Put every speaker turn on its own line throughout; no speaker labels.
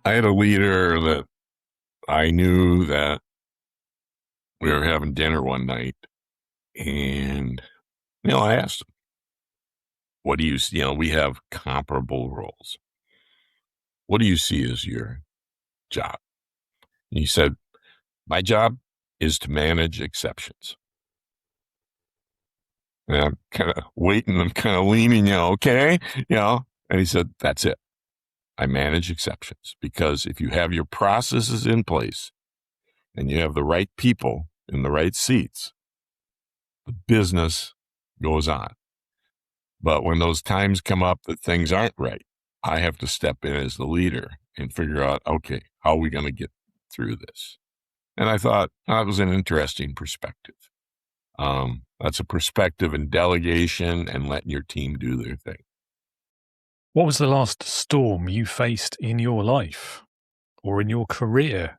I had a leader that I knew that we were having dinner one night, and, I asked him, what do you see? We have comparable roles. What do you see as your job? And he said, my job is to manage exceptions. And I'm kind of waiting, I'm kind of leaning, okay, and he said, that's it. I manage exceptions, because if you have your processes in place and you have the right people in the right seats, the business goes on. But when those times come up that things aren't right, I have to step in as the leader and figure out, okay, how are we going to get through this? And I thought that was an interesting perspective. That's a perspective in delegation and letting your team do their thing.
What was the last storm you faced in your life or in your career,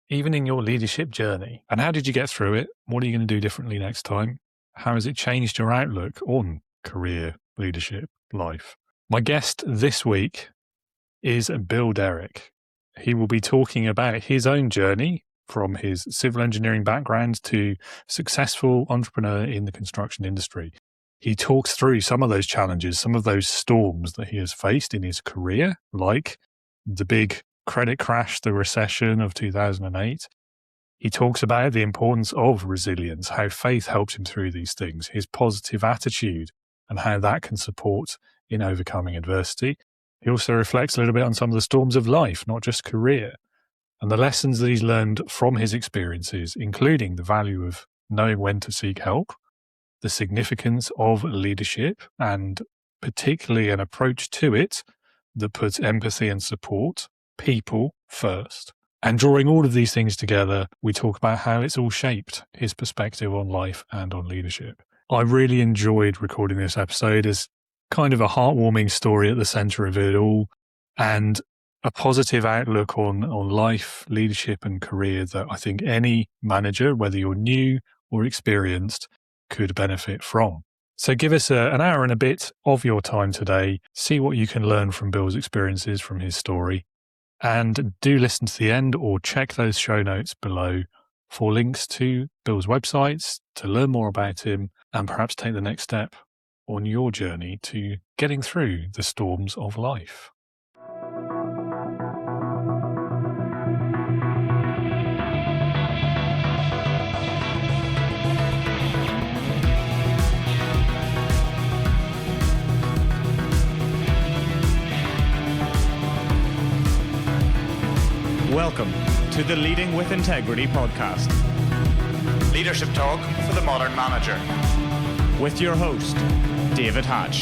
even in your leadership journey? And how did you get through it? What are you going to do differently next time? How has it changed your outlook on career, leadership, life? My guest this week is Bill Derrick. He will be talking about his own journey from his civil engineering background to successful entrepreneur in the construction industry. He talks through some of those challenges, some of those storms that he has faced in his career, like the big credit crash, the recession of 2008. He talks about the importance of resilience, how faith helps him through these things, his positive attitude, and how that can support in overcoming adversity. He also reflects a little bit on some of the storms of life, not just career, and the lessons that he's learned from his experiences, including the value of knowing when to seek help, the significance of leadership, and particularly an approach to it that puts empathy and support, people first. And drawing all of these things together, we talk about how it's all shaped his perspective on life and on leadership. I really enjoyed recording this episode as kind of a heartwarming story at the center of it all, and a positive outlook on life, leadership, and career that I think any manager, whether you're new or experienced, could benefit from. So give us an hour and a bit of your time today. See what you can learn from Bill's experiences, from his story. And do listen to the end or check those show notes below for links to Bill's websites, to learn more about him, and perhaps take the next step on your journey to getting through the storms of life.
Welcome to the Leading with Integrity podcast. Leadership talk for the modern manager. With your host, David Hatch.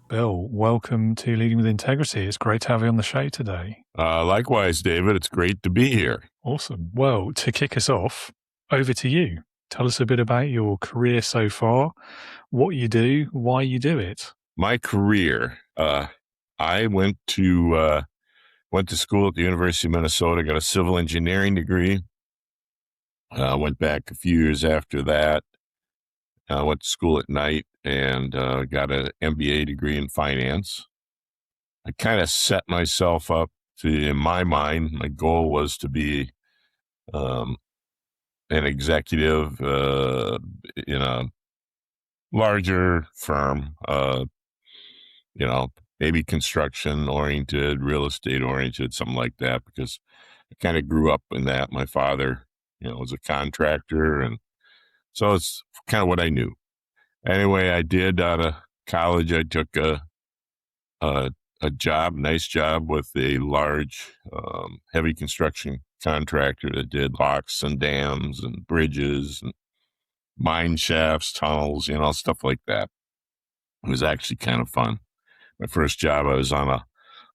Bill, welcome to Leading with Integrity. It's great to have you on the show today.
Likewise, David. It's great to be here.
Awesome. Well, to kick us off, over to you. Tell us a bit about your career so far, what you do, why you do it.
My career, I went to school at the University of Minnesota, got a civil engineering degree. Went back a few years after that. Went to school at night and got an MBA degree in finance. I kind of set myself up to, in my mind, my goal was to be an executive in a larger firm, maybe construction oriented, real estate oriented, something like that, because I kind of grew up in that. My father, was a contractor. And so it's kind of what I knew. Anyway, I did out of college, I took a nice job with a large, heavy construction contractor that did locks and dams and bridges and mine shafts, tunnels, stuff like that. It was actually kind of fun. My first job, I was on a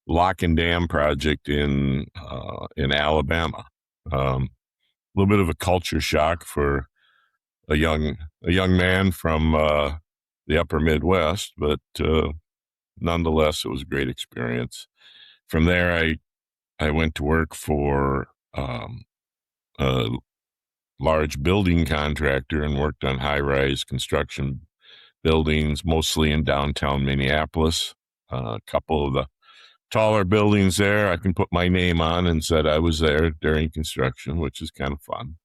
lock and dam project in Alabama. A little bit of a culture shock for a young man from the upper Midwest, but nonetheless, it was a great experience. From there, I went to work for a large building contractor and worked on high-rise construction buildings, mostly in downtown Minneapolis. a couple of the taller buildings there I can put my name on and said I was there during construction, which is kind of fun.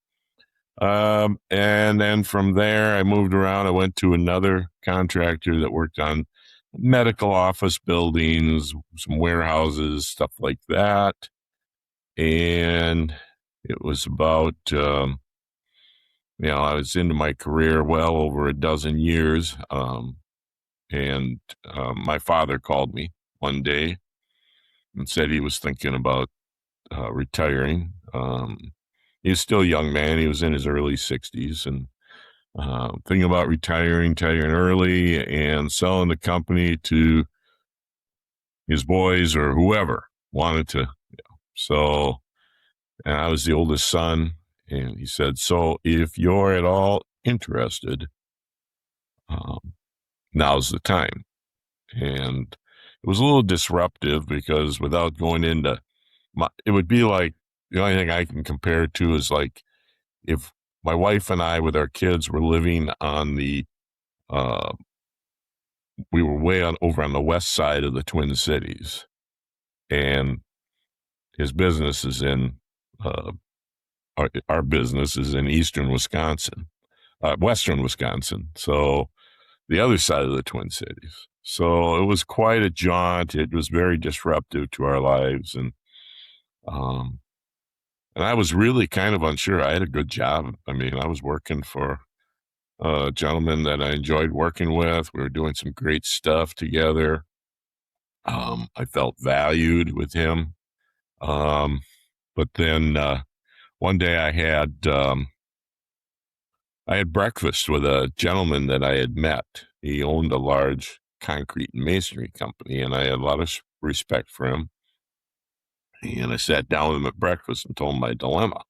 And then from there, I moved around. I went to another contractor that worked on medical office buildings, some warehouses, stuff like that. And it was about, I was into my career well over a dozen years. And my father called me one day and said he was thinking about retiring. He was still a young man. He was in his early 60s and thinking about retiring early and selling the company to his boys or whoever wanted to. So, and I was the oldest son. And he said, so if you're at all interested, now's the time. And it was a little disruptive because without going into it would be like, the only thing I can compare it to is like if my wife and I with our kids were living on we were way over on the west side of the Twin Cities, and his business is in, our business is in western Wisconsin. So the other side of the Twin Cities. So it was quite a jaunt. It was very disruptive to our lives. And I was really kind of unsure. I had a good job. I mean, I was working for a gentleman that I enjoyed working with. We were doing some great stuff together. I felt valued with him. But then one day I had breakfast with a gentleman that I had met. He owned a large concrete and masonry company, and I had a lot of respect for him. And I sat down with him at breakfast and told him my dilemma.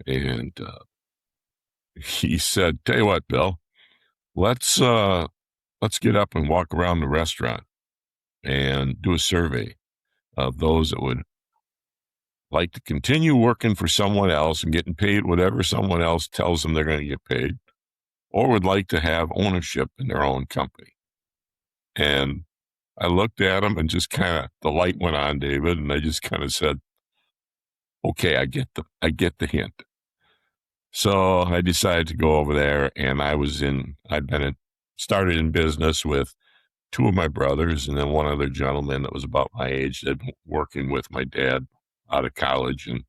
And he said, tell you what, Bill, let's get up and walk around the restaurant and do a survey of those that would like to continue working for someone else and getting paid whatever someone else tells them they're going to get paid, or would like to have ownership in their own company. And I looked at him and just kind of, the light went on, David, and I just kind of said, okay, I get the hint. So I decided to go over there, and started in business with two of my brothers and then one other gentleman that was about my age that had been working with my dad out of college, and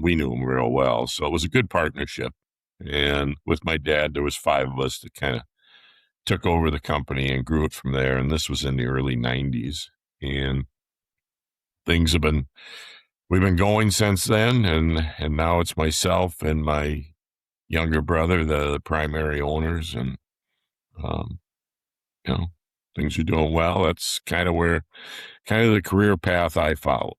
we knew him real well. So it was a good partnership. And with my dad, there was 5 of us that kind of took over the company and grew it from there. And this was in the early 90s. And we've been going since then. And now it's myself and my younger brother, the primary owners. And, things are doing well. That's kind of the career path I followed.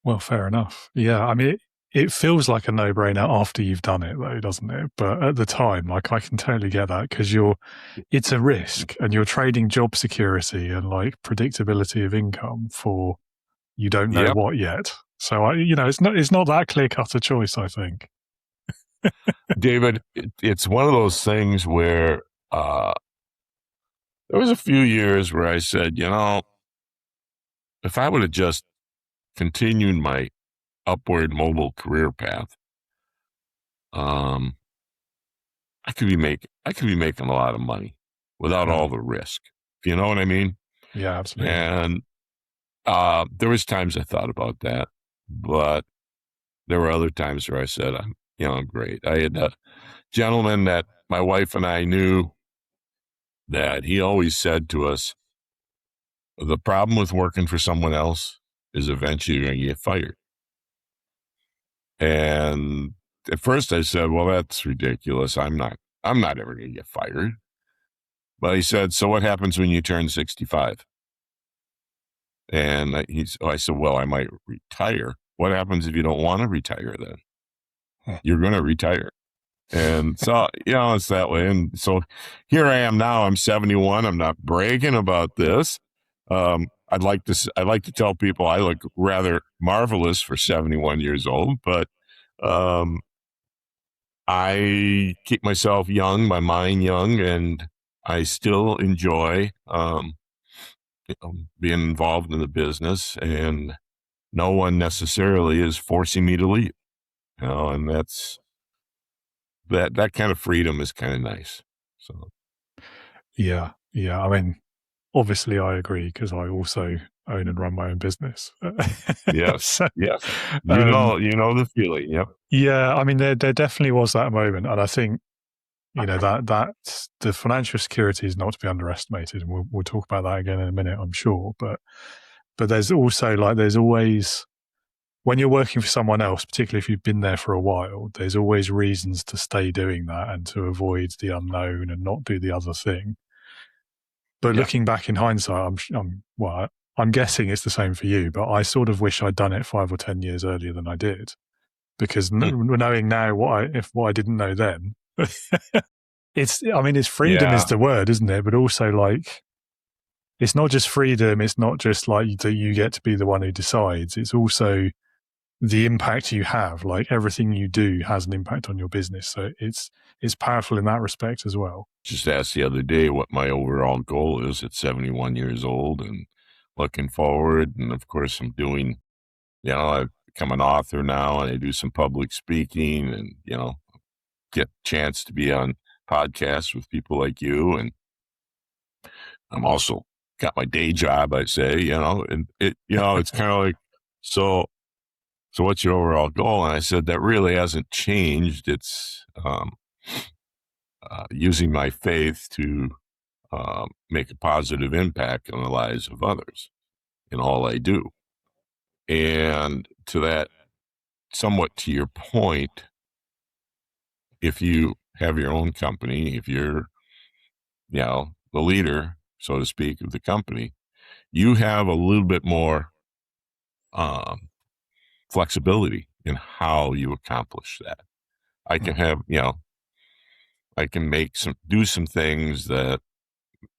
Well, fair enough. Yeah. I mean, it feels like a no-brainer after you've done it, though, doesn't it? But at the time, like, I can totally get that because it's a risk, and you're trading job security and like predictability of income for you don't know what yet. So it's not that clear-cut a choice, I think.
David, it's one of those things where there was a few years where I said, if I would have just continued my upward mobile career path, I could be making a lot of money without all the risk. You know what I mean?
Yeah, absolutely.
And there was times I thought about that, but there were other times where I said, I'm great. I had a gentleman that my wife and I knew that he always said to us, the problem with working for someone else is eventually you're going to get fired. And at first I said, well, that's ridiculous. I'm not ever going to get fired. But he said, so what happens when you turn 65? And I said, well, I might retire. What happens if you don't want to retire then? You're going to retire. And so, it's that way. And so here I am now. I'm 71. I'm not bragging about this. I'd like to tell people I look rather marvelous for 71 years old, but I keep myself young, my mind young, and I still enjoy being involved in the business, and no one necessarily is forcing me to leave. And that kind of freedom is kind of nice. So
Yeah. I mean, obviously I agree because I also own and run my own business.
yes,
So,
yes, you
um,
know the feeling. Yep.
yeah, I mean, there definitely was that moment, and I think that the financial security is not to be underestimated, and we'll talk about that again in a minute, I'm sure. But there's also there's always, when you're working for someone else, particularly if you've been there for a while, there's always reasons to stay doing that and to avoid the unknown and not do the other thing. But
Yeah.
looking back in hindsight, I'm guessing it's the same for you, but I sort of wish I'd done it 5 or 10 years earlier than I did, because knowing now what I didn't know then, it's freedom is the word, isn't it? But also it's not just freedom. It's not just that you get to be the one who decides. It's also the impact you have. Like everything you do has an impact on your business. So it's powerful in that respect as well.
Just asked the other day what my overall goal is at 71 years old and looking forward. And of course, I'm doing, I've become an author now, and I do some public speaking, and, get a chance to be on podcasts with people like you. And I'm also got my day job, I say, and it's kind of like, so what's your overall goal? And I said, that really hasn't changed. It's using my faith to make a positive impact on the lives of others in all I do. And to that, somewhat to your point, if you have your own company, if you're, the leader, so to speak, of the company, you have a little bit more flexibility in how you accomplish that. I can have, I can do some things that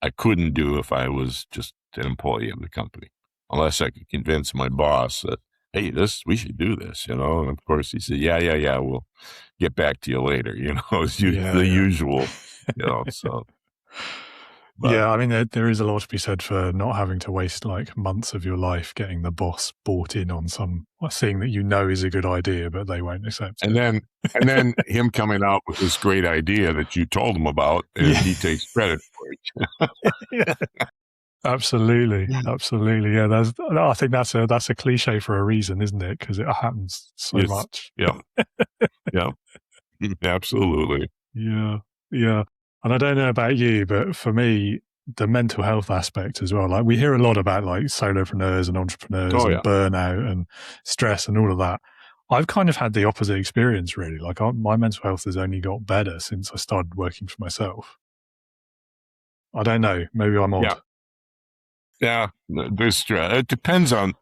I couldn't do if I was just an employee of the company, unless I could convince my boss that, hey, we should do this, And of course he said, yeah, we'll get back to you later, it's the usual, so. But,
yeah, I mean, there is a lot to be said for not having to waste months of your life getting the boss bought in on some thing that is a good idea, but they won't accept
and
it.
then him coming out with this great idea that you told him about, and he takes credit for it.
Yeah. Absolutely. Yeah, I think that's a cliche for a reason, isn't it? Because it happens so much.
Yeah. Absolutely.
Yeah. And I don't know about you, but for me, the mental health aspect as well. We hear a lot about solopreneurs and entrepreneurs and burnout and stress and all of that. I've kind of had the opposite experience, really. My mental health has only got better since I started working for myself. I don't know. Maybe I'm odd.
Yeah, there's stress. It depends on,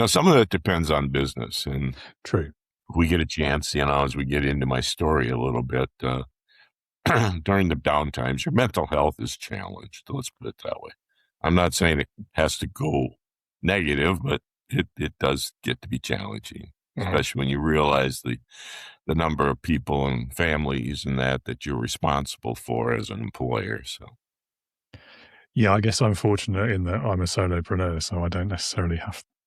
some of it depends on business. And
true.
If we get a chance, as we get into my story a little bit, during the downtimes, your mental health is challenged. Let's put it that way. I'm not saying it has to go negative, but it does get to be challenging, especially when you realize the number of people and families and that you're responsible for as an employer. So.
Yeah, I guess I'm fortunate in that I'm a solopreneur, so I don't necessarily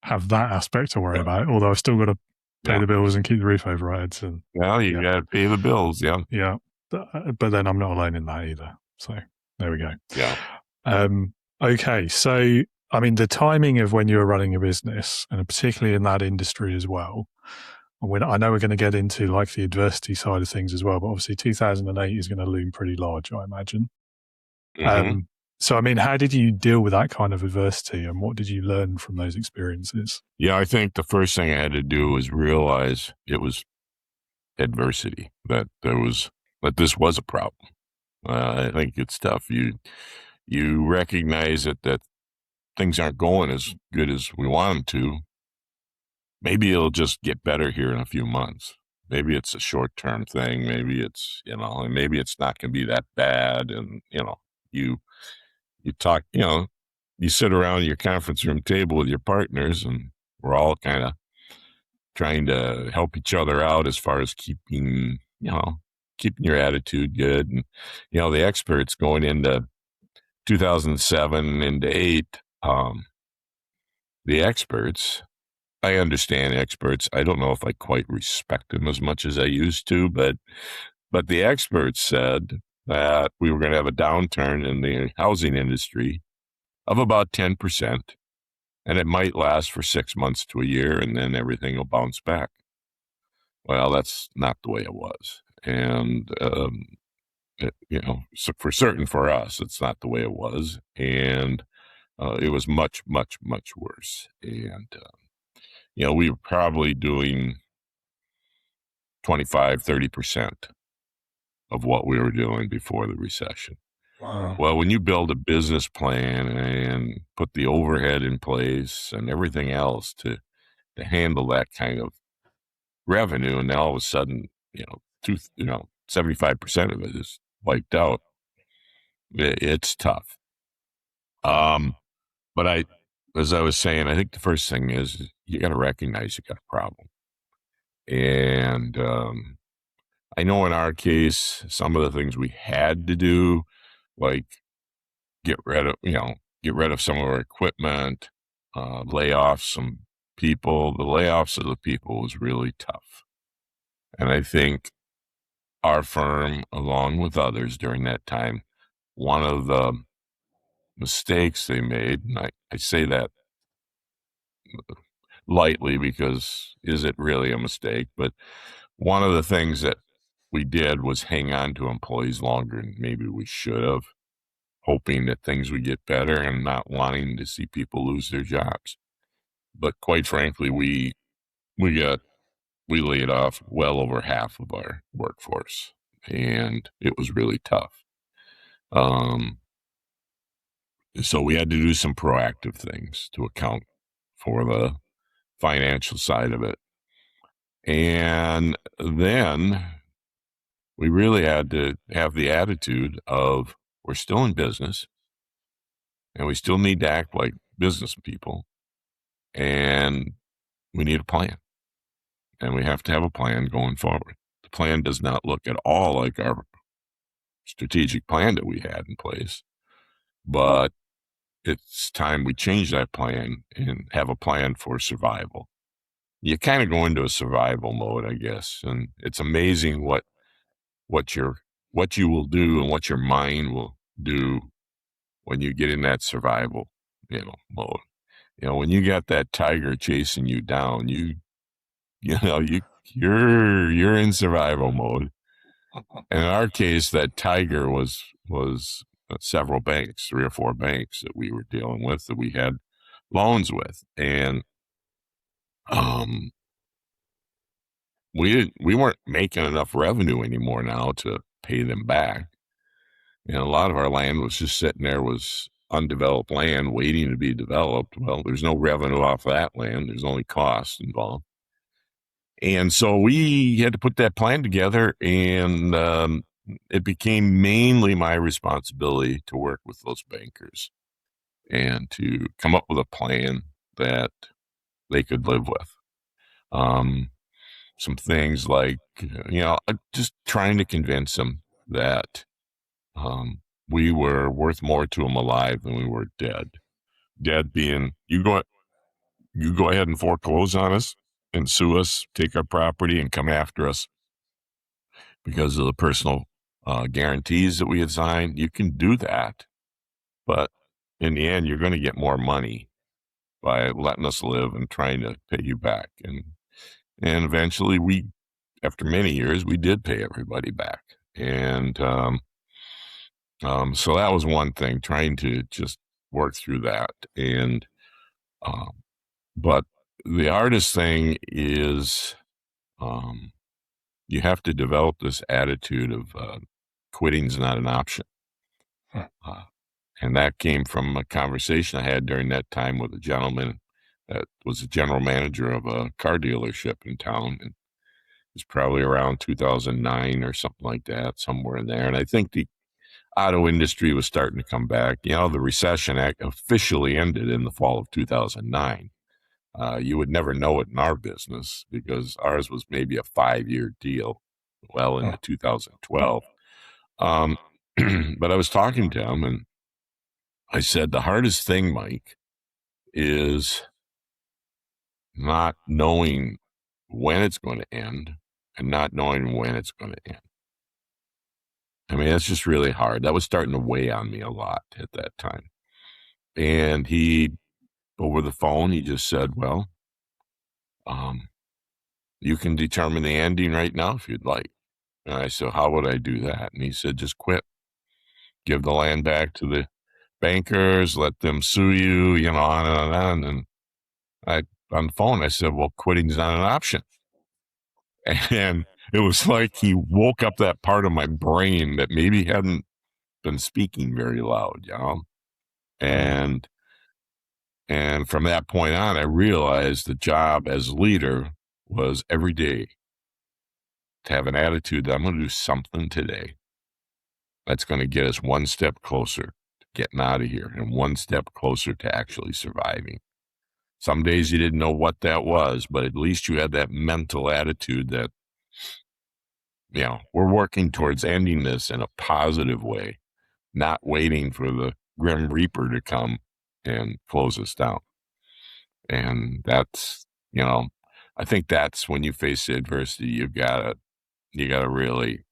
have that aspect to worry about, although I've still got to pay the bills and keep the roof over our heads. And,
you got to pay the bills, yeah.
Yeah, but then I'm not alone in that either. So there we go.
Yeah.
Okay, so, I mean, the timing of when you were running a business, and particularly in that industry as well, I know we're going to get into the adversity side of things as well, but obviously 2008 is going to loom pretty large, I imagine.
Mm-hmm.
So, I mean, how did you deal with that kind of adversity, and what did you learn from those experiences?
Yeah, I think the first thing I had to do was realize it was adversity, that this was a problem. I think it's tough. You recognize that things aren't going as good as we want them to. Maybe it'll just get better here in a few months. Maybe it's a short-term thing. Maybe it's, and maybe it's not going to be that bad. And, you talk, you sit around your conference room table with your partners, and we're all kind of trying to help each other out as far as keeping, keeping your attitude good. And, the experts going into 2007 into 8, the experts, I understand experts. I don't know if I quite respect them as much as I used to, but the experts said that we were going to have a downturn in the housing industry of about 10%, and it might last for 6 months to a year, and then everything will bounce back. Well, that's not the way it was. And, so for certain for us, it's not the way it was. And it was much, much, much worse. And, we were probably doing 25, 30% of what we were doing before the recession.
Wow.
Well, when you build a business plan and put the overhead in place and everything else to handle that kind of revenue, and then all of a sudden, 75% of it is wiped out, it's tough. But as I was saying, I think the first thing is you got to recognize you got a problem. And I know in our case, some of the things we had to do, like get rid of some of our equipment, lay off some people. The layoffs of the people was really tough. And I think our firm, along with others during that time, one of the mistakes they made, and I say that lightly because is it really a mistake? But one of the things that we did was hang on to employees longer than maybe we should have, hoping that things would get better and not wanting to see people lose their jobs. But quite frankly, we laid off well over half of our workforce, and it was really tough. So we had to do some proactive things to account for the financial side of it. And then we really had to have the attitude of we're still in business and we still need to act like business people, and we need a plan. And we have to have a plan going forward. The plan does not look at all like our strategic plan that we had in place, but it's time we change that plan and have a plan for survival. You kind of go into a survival mode, I guess, and it's amazing what you will do and what your mind will do when you get in that survival, mode. When you got that tiger chasing you down, you're in survival mode. And in our case, that tiger was several banks, 3 or 4 banks that we were dealing with, that we had loans with, and we weren't making enough revenue anymore now to pay them back. A lot of our land was just sitting there, was undeveloped land waiting to be developed. Well, there's no revenue off that land. There's only costs involved. And so we had to put that plan together, and it became mainly my responsibility to work with those bankers and to come up with a plan that they could live with. Some things like, just trying to convince them that we were worth more to them alive than we were dead. Dead being, you go ahead and foreclose on us and sue us, take our property, and come after us because of the personal guarantees that we had signed. You can do that, but in the end, you're going to get more money by letting us live and trying to pay you back. And eventually, after many years, we did pay everybody back. And so that was one thing, trying to just work through that. And but the hardest thing is you have to develop this attitude of quitting's not an option. And that came from a conversation I had during that time with a gentleman that was a general manager of a car dealership in town. And it was probably around 2009 or something like that, somewhere in there. And I think the auto industry was starting to come back. The recession officially ended in the fall of 2009. You would never know it in our business because ours was maybe a 5-year deal. well into 2012. But I was talking to him, and I said, the hardest thing, Mike, is not knowing when it's going to end and not knowing when it's going to end. I mean, that's just really hard. That was starting to weigh on me a lot at that time. And he, over the phone, he just said, well, you can determine the ending right now if you'd like. And I said, how would I do that? And he said, just quit. Give the land back to the bankers, let them sue you, you know, on and on. And I, on the phone, I said, well, quitting's not an option. And it was like he woke up that part of my brain that maybe hadn't been speaking very loud, you know? And from that point on, I realized the job as leader was every day to have an attitude that I'm going to do something today that's going to get us one step closer to getting out of here and one step closer to actually surviving. Some days you didn't know what that was, but at least you had that mental attitude that, you know, we're working towards ending this in a positive way, not waiting for the Grim Reaper to come and close us down. And that's, you know, I think that's when you face the adversity, you gotta really,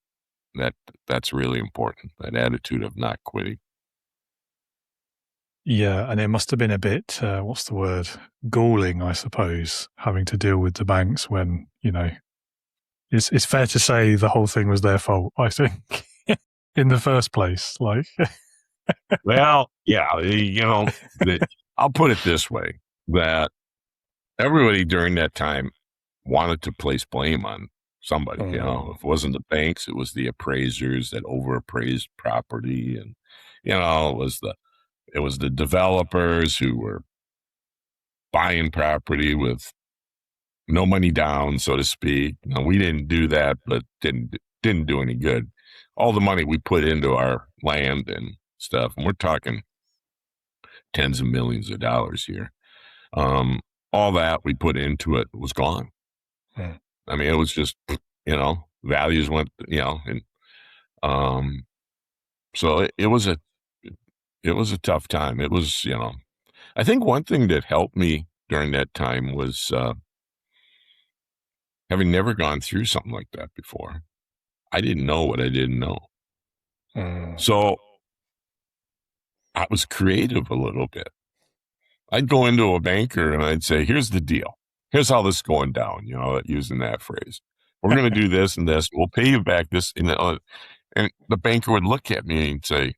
that's really important, that attitude of not quitting.
Yeah, and it must have been a bit, what's the word, galling, I suppose, having to deal with the banks when, you know, it's fair to say the whole thing was their fault, I think, in the first place. Like,
well, yeah, you know, I'll put it this way, that everybody during that time wanted to place blame on somebody. You know, if it wasn't the banks, it was the appraisers that overappraised property, and you know, it was the developers who were buying property with no money down, so to speak. Now, we didn't do that, but didn't do any good. All the money we put into our land and stuff, and we're talking tens of millions of dollars here. All that we put into it was gone. I mean, it was just, you know, values went, you know, and so it was a tough time. It was, you know, I think one thing that helped me during that time was having never gone through something like that before. I didn't know what I didn't know. So I was creative a little bit. I'd go into a banker and I'd say, here's the deal. Here's how this is going down, you know, using that phrase. We're going to do this and this. We'll pay you back this. And the banker would look at me and say,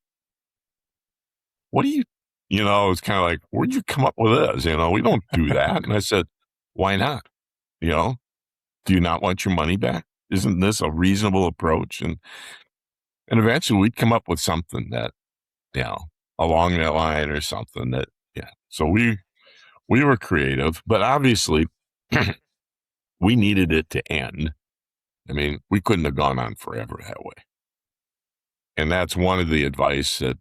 what do you know, it's kind of like, where'd you come up with this? You know, we don't do that. And I said, why not? You know, do you not want your money back? Isn't this a reasonable approach? And eventually we'd come up with something that, you know, along that line or something that, yeah. So we were creative, but obviously we needed it to end. I mean, we couldn't have gone on forever that way. And that's one of the advice that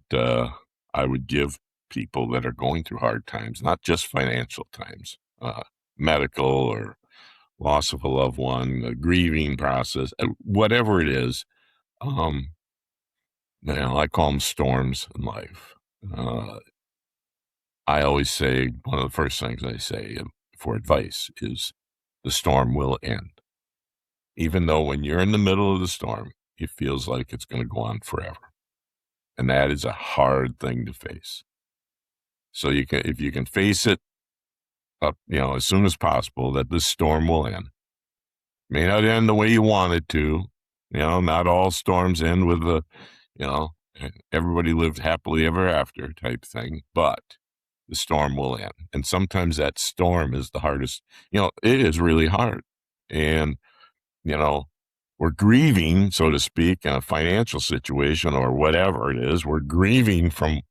I would give people that are going through hard times, not just financial times, medical or loss of a loved one, the grieving process, whatever it is. You know, I call them storms in life. I always say, one of the first things I say for advice is the storm will end. Even though when you're in the middle of the storm, it feels like it's going to go on forever. And that is a hard thing to face. So if you can face it up, you know, as soon as possible, that this storm will end. May not end the way you want it to. You know, not all storms end with you know, everybody lived happily ever after type thing, but the storm will end. And sometimes that storm is the hardest. You know, it is really hard. And, you know, we're grieving, so to speak, in a financial situation or whatever it is. We're grieving from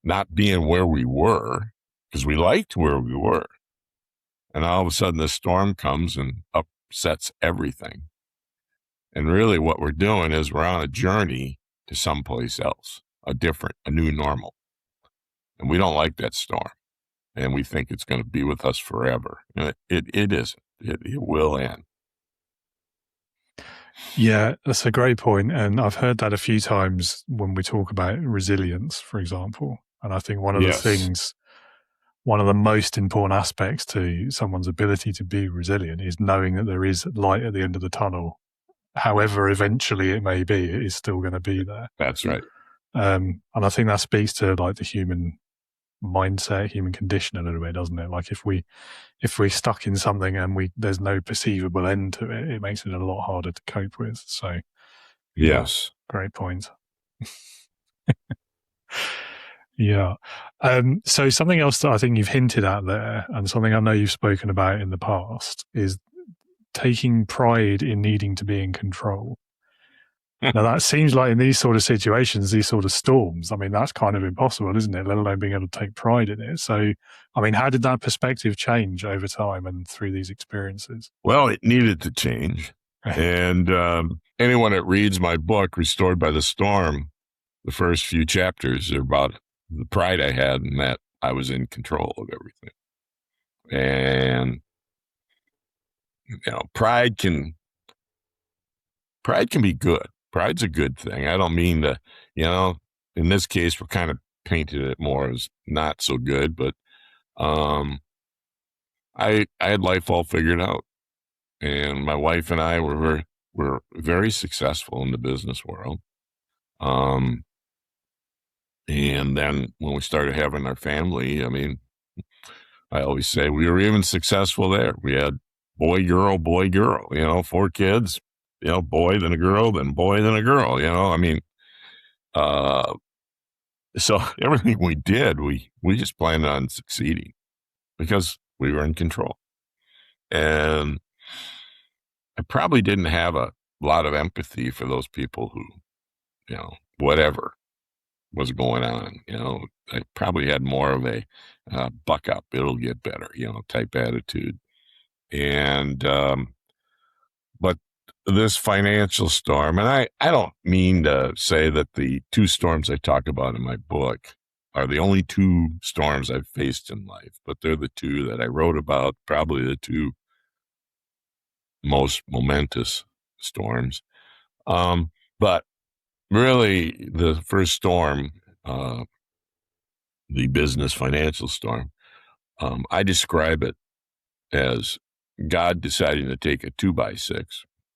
not being where we were because we liked where we were. And all of a sudden the storm comes and upsets everything. And really what we're doing is we're on a journey to someplace else, a new normal. And we don't like that storm. And we think it's going to be with us forever. And it isn't. It will end.
Yeah, that's a great point. And I've heard that a few times when we talk about resilience, for example. And I think one of the most important aspects to someone's ability to be resilient is knowing that there is light at the end of the tunnel. However, eventually it may be, it is still going to be there.
That's right.
And I think that speaks to like the human mindset, human condition a little bit, doesn't it? Like if we're stuck in something and there's no perceivable end to it, it makes it a lot harder to cope with. So
Yes.
great point. Yeah. So something else that I think you've hinted at there, and something I know you've spoken about in the past, is taking pride in needing to be in control. Now, that seems like in these sort of situations, these sort of storms, I mean, that's kind of impossible, isn't it? Let alone being able to take pride in it. So, I mean, how did that perspective change over time and through these experiences?
Well, it needed to change. And anyone that reads my book, Restored by the Storm, the first few chapters are about the pride I had in that I was in control of everything. And, pride can be good. Pride's a good thing. I don't mean to, in this case, we're kind of painted it more as not so good, but I had life all figured out. And my wife and I were very successful in the business world. And then when we started having our family, I mean, I always say we were even successful there. We had boy, girl, 4 kids, boy, then a girl, then boy, then a girl, I mean, so everything we did, we just planned on succeeding because we were in control. And I probably didn't have a lot of empathy for those people who, whatever was going on, I probably had more of a buck up, it'll get better, type attitude. And, but this financial storm, and I don't mean to say that the 2 storms I talk about in my book are the only 2 storms I've faced in life, but they're the 2 that I wrote about, probably the 2 most momentous storms. But really the first storm, the business financial storm, I describe it as God deciding to take a 2x6.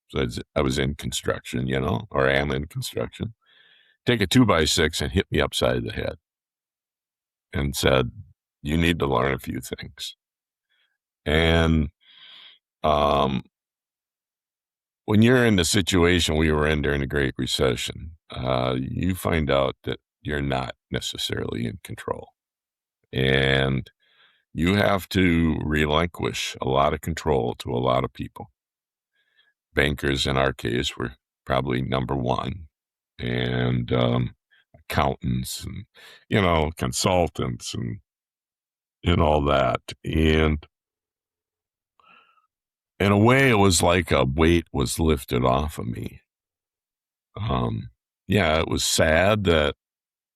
So I was in construction, or am in construction, take a 2x6 and hit me upside the head and said, you need to learn a few things. And, when you're in the situation we were in during the Great Recession, you find out that you're not necessarily in control. And you have to relinquish a lot of control to a lot of people. Bankers, in our case, were probably number 1. And accountants and, consultants and all that. And in a way, it was like a weight was lifted off of me. It was sad that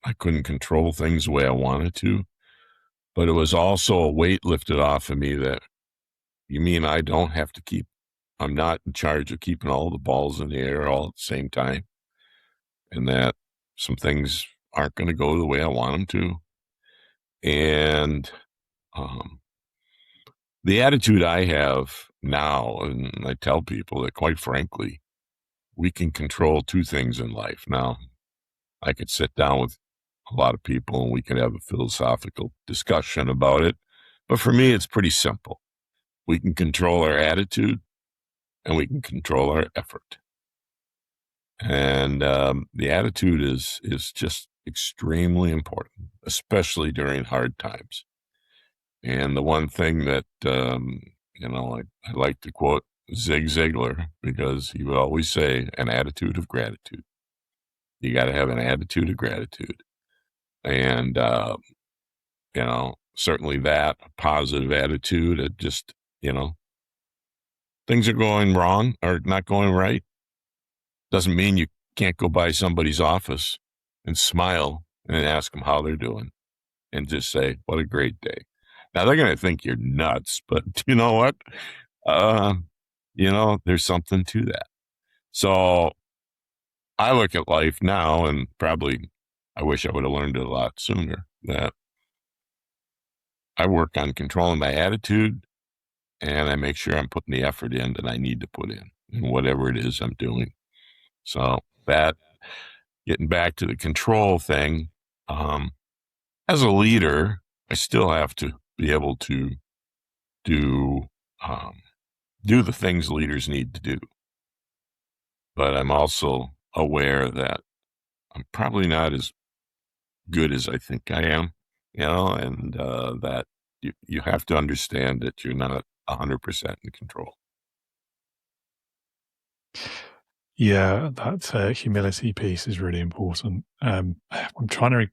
I couldn't control things the way I wanted to, but it was also a weight lifted off of me that, you mean I'm not in charge of keeping all the balls in the air all at the same time, and that some things aren't going to go the way I want them to. And the attitude I have now, and I tell people that, quite frankly, we can control 2 things in life. Now, I could sit down with a lot of people and we could have a philosophical discussion about it. But for me, it's pretty simple. We can control our attitude and we can control our effort. And the attitude is just extremely important, especially during hard times. And the one thing that, I like to quote Zig Ziglar, because he would always say, an attitude of gratitude. You got to have an attitude of gratitude. And, certainly that, a positive attitude, it just, things are going wrong or not going right. Doesn't mean you can't go by somebody's office and smile and ask them how they're doing and just say, what a great day. Now, they're going to think you're nuts, but you know what? There's something to that. So I look at life now, and probably I wish I would have learned it a lot sooner, that I work on controlling my attitude, and I make sure I'm putting the effort in that I need to put in whatever it is I'm doing. So that, getting back to the control thing, as a leader, I still have to be able to do the things leaders need to do. But I'm also aware that I'm probably not as good as I think I am, and that you have to understand that you're not 100% in control.
Yeah, that humility piece is really important. I'm trying to.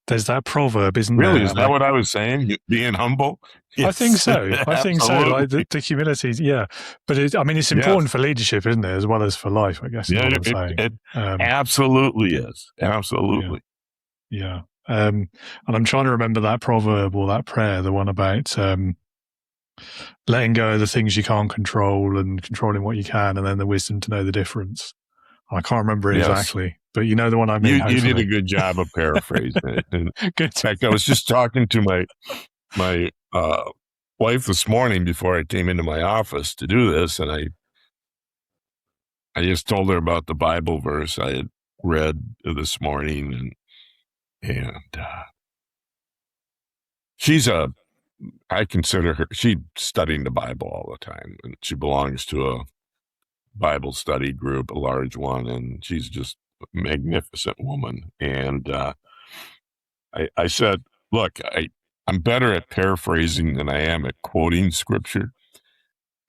There's that proverb, isn't there?
Really, is that what I was saying? Being humble?
Yes, I think so. I think so. Like the humility, yeah. But it's important for leadership, isn't it, as well as for life? I guess.
Yeah,
is what I'm saying.
It absolutely is. Absolutely.
Yeah. And I'm trying to remember that proverb or that prayer, the one about letting go of the things you can't control and controlling what you can, and then the wisdom to know the difference. I can't remember it exactly, but you know the one I mean.
You did a good job of paraphrasing it. And in fact, I was just talking to my wife this morning before I came into my office to do this, and I just told her about the Bible verse I had read this morning, and I consider her, she's studying the Bible all the time, and she belongs to a Bible study group, a large one, and she's just a magnificent woman. And I said, look, I'm better at paraphrasing than I am at quoting scripture.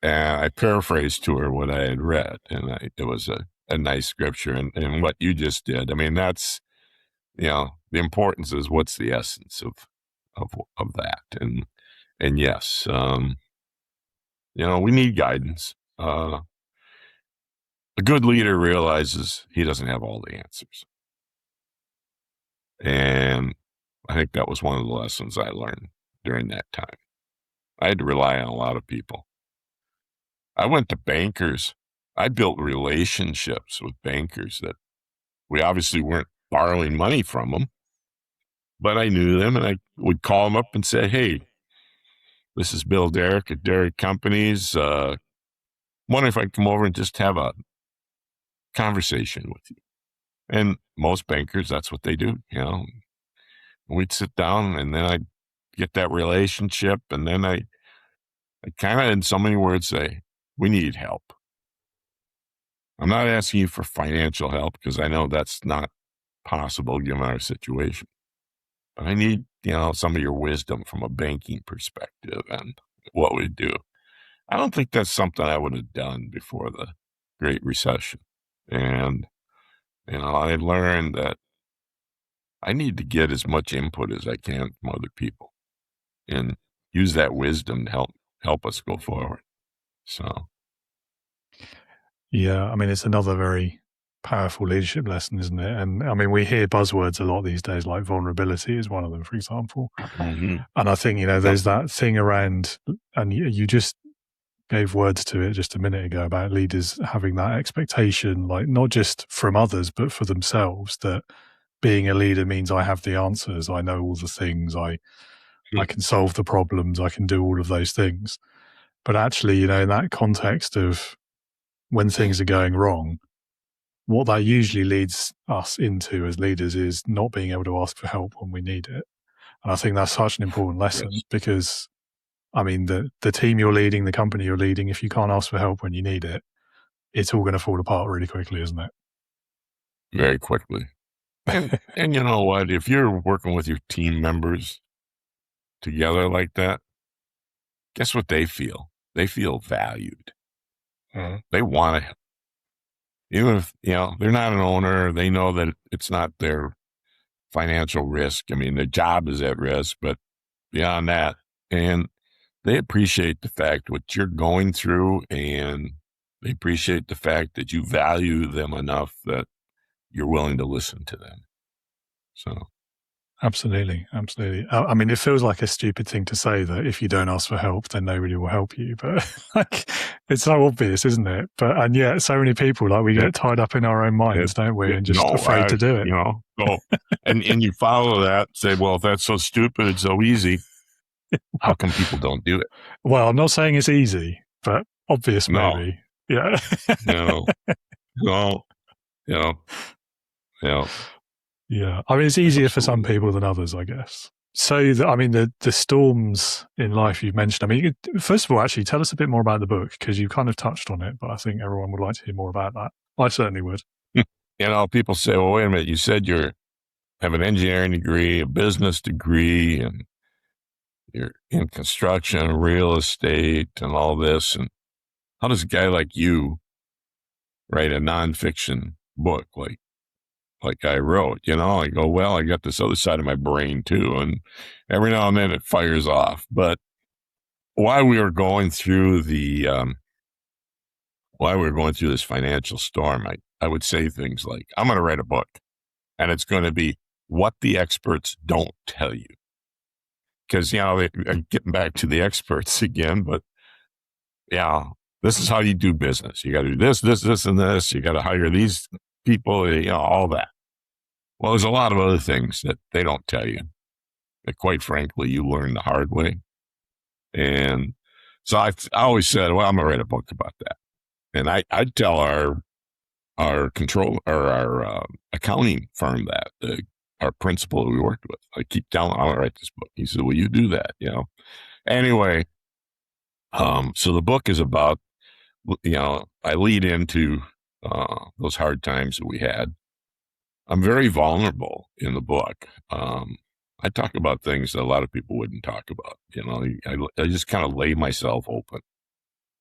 And I paraphrased to her what I had read, and it was a nice scripture. And what you just did, I mean, that's, the importance is what's the essence of that. And yes, we need guidance. A good leader realizes he doesn't have all the answers. And I think that was one of the lessons I learned during that time. I had to rely on a lot of people. I went to bankers. I built relationships with bankers that we obviously weren't borrowing money from them, but I knew them, and I would call them up and say, hey, this is Bill Derrick at Derrick Companies. Wonder if I can come over and just have a conversation with you. And most bankers, that's what they do. We'd sit down, and then I'd get that relationship, and then I kind of, in so many words, say, we need help. I'm not asking you for financial help, because I know that's not possible given our situation. But I need, some of your wisdom from a banking perspective and what we do. I don't think that's something I would have done before the Great Recession. And, I learned that I need to get as much input as I can from other people and use that wisdom to help us go forward. So.
Yeah, it's another very powerful leadership lesson, isn't it? And we hear buzzwords a lot these days, like vulnerability is one of them, for example.
Mm-hmm.
And I think, there's that thing around, and you just gave words to it just a minute ago about leaders having that expectation, like not just from others, but for themselves, that being a leader means I have the answers. I know all the things. I can solve the problems. I can do all of those things. But actually, in that context of when things are going wrong, what that usually leads us into as leaders is not being able to ask for help when we need it. And I think that's such an important lesson, because the team you're leading, the company you're leading, if you can't ask for help when you need it, it's all going to fall apart really quickly, isn't it?
Very quickly. And you know what? If you're working with your team members together like that, guess what they feel? They feel valued.
Mm-hmm.
They want to help. Even if, they're not an owner, they know that it's not their financial risk. Their job is at risk, but beyond that, and they appreciate the fact what you're going through, and they appreciate the fact that you value them enough that you're willing to listen to them. So
Absolutely. I mean, it feels like a stupid thing to say that if you don't ask for help, then nobody will help you. But like, it's so obvious, isn't it? And yet, so many people, like, we get tied up in our own minds, don't we? And just afraid to do it.
And you follow that, say, well, if that's so stupid, it's so easy. How come people don't do it?
Well, I'm not saying it's easy, but obvious, maybe. Yeah. Yeah. I mean, it's easier for some people than others, I guess. So, the storms in life you've mentioned, I mean, first of all, actually, tell us a bit more about the book, because you kind of touched on it, but I think everyone would like to hear more about that. I certainly would.
People say, well, wait a minute, you said you have an engineering degree, a business degree, and you're in construction, real estate, and all this. And how does a guy like you write a nonfiction book like I wrote? I go, well, I got this other side of my brain too, and every now and then it fires off. But while we were going through this financial storm, I would say things like, I'm going to write a book, and it's going to be what the experts don't tell you. Because, getting back to the experts again, but this is how you do business. You got to do this, and this. You got to hire these people, all that. Well, there's a lot of other things that they don't tell you that, quite frankly, you learn the hard way. And so I always said, well, I'm going to write a book about that. And I'd tell our accounting firm that, our principal who we worked with, I keep telling him, I want to write this book. He said, well, you do that, Anyway, so the book is about, I lead into those hard times that we had. I'm very vulnerable in the book. I talk about things that a lot of people wouldn't talk about. I just kind of lay myself open,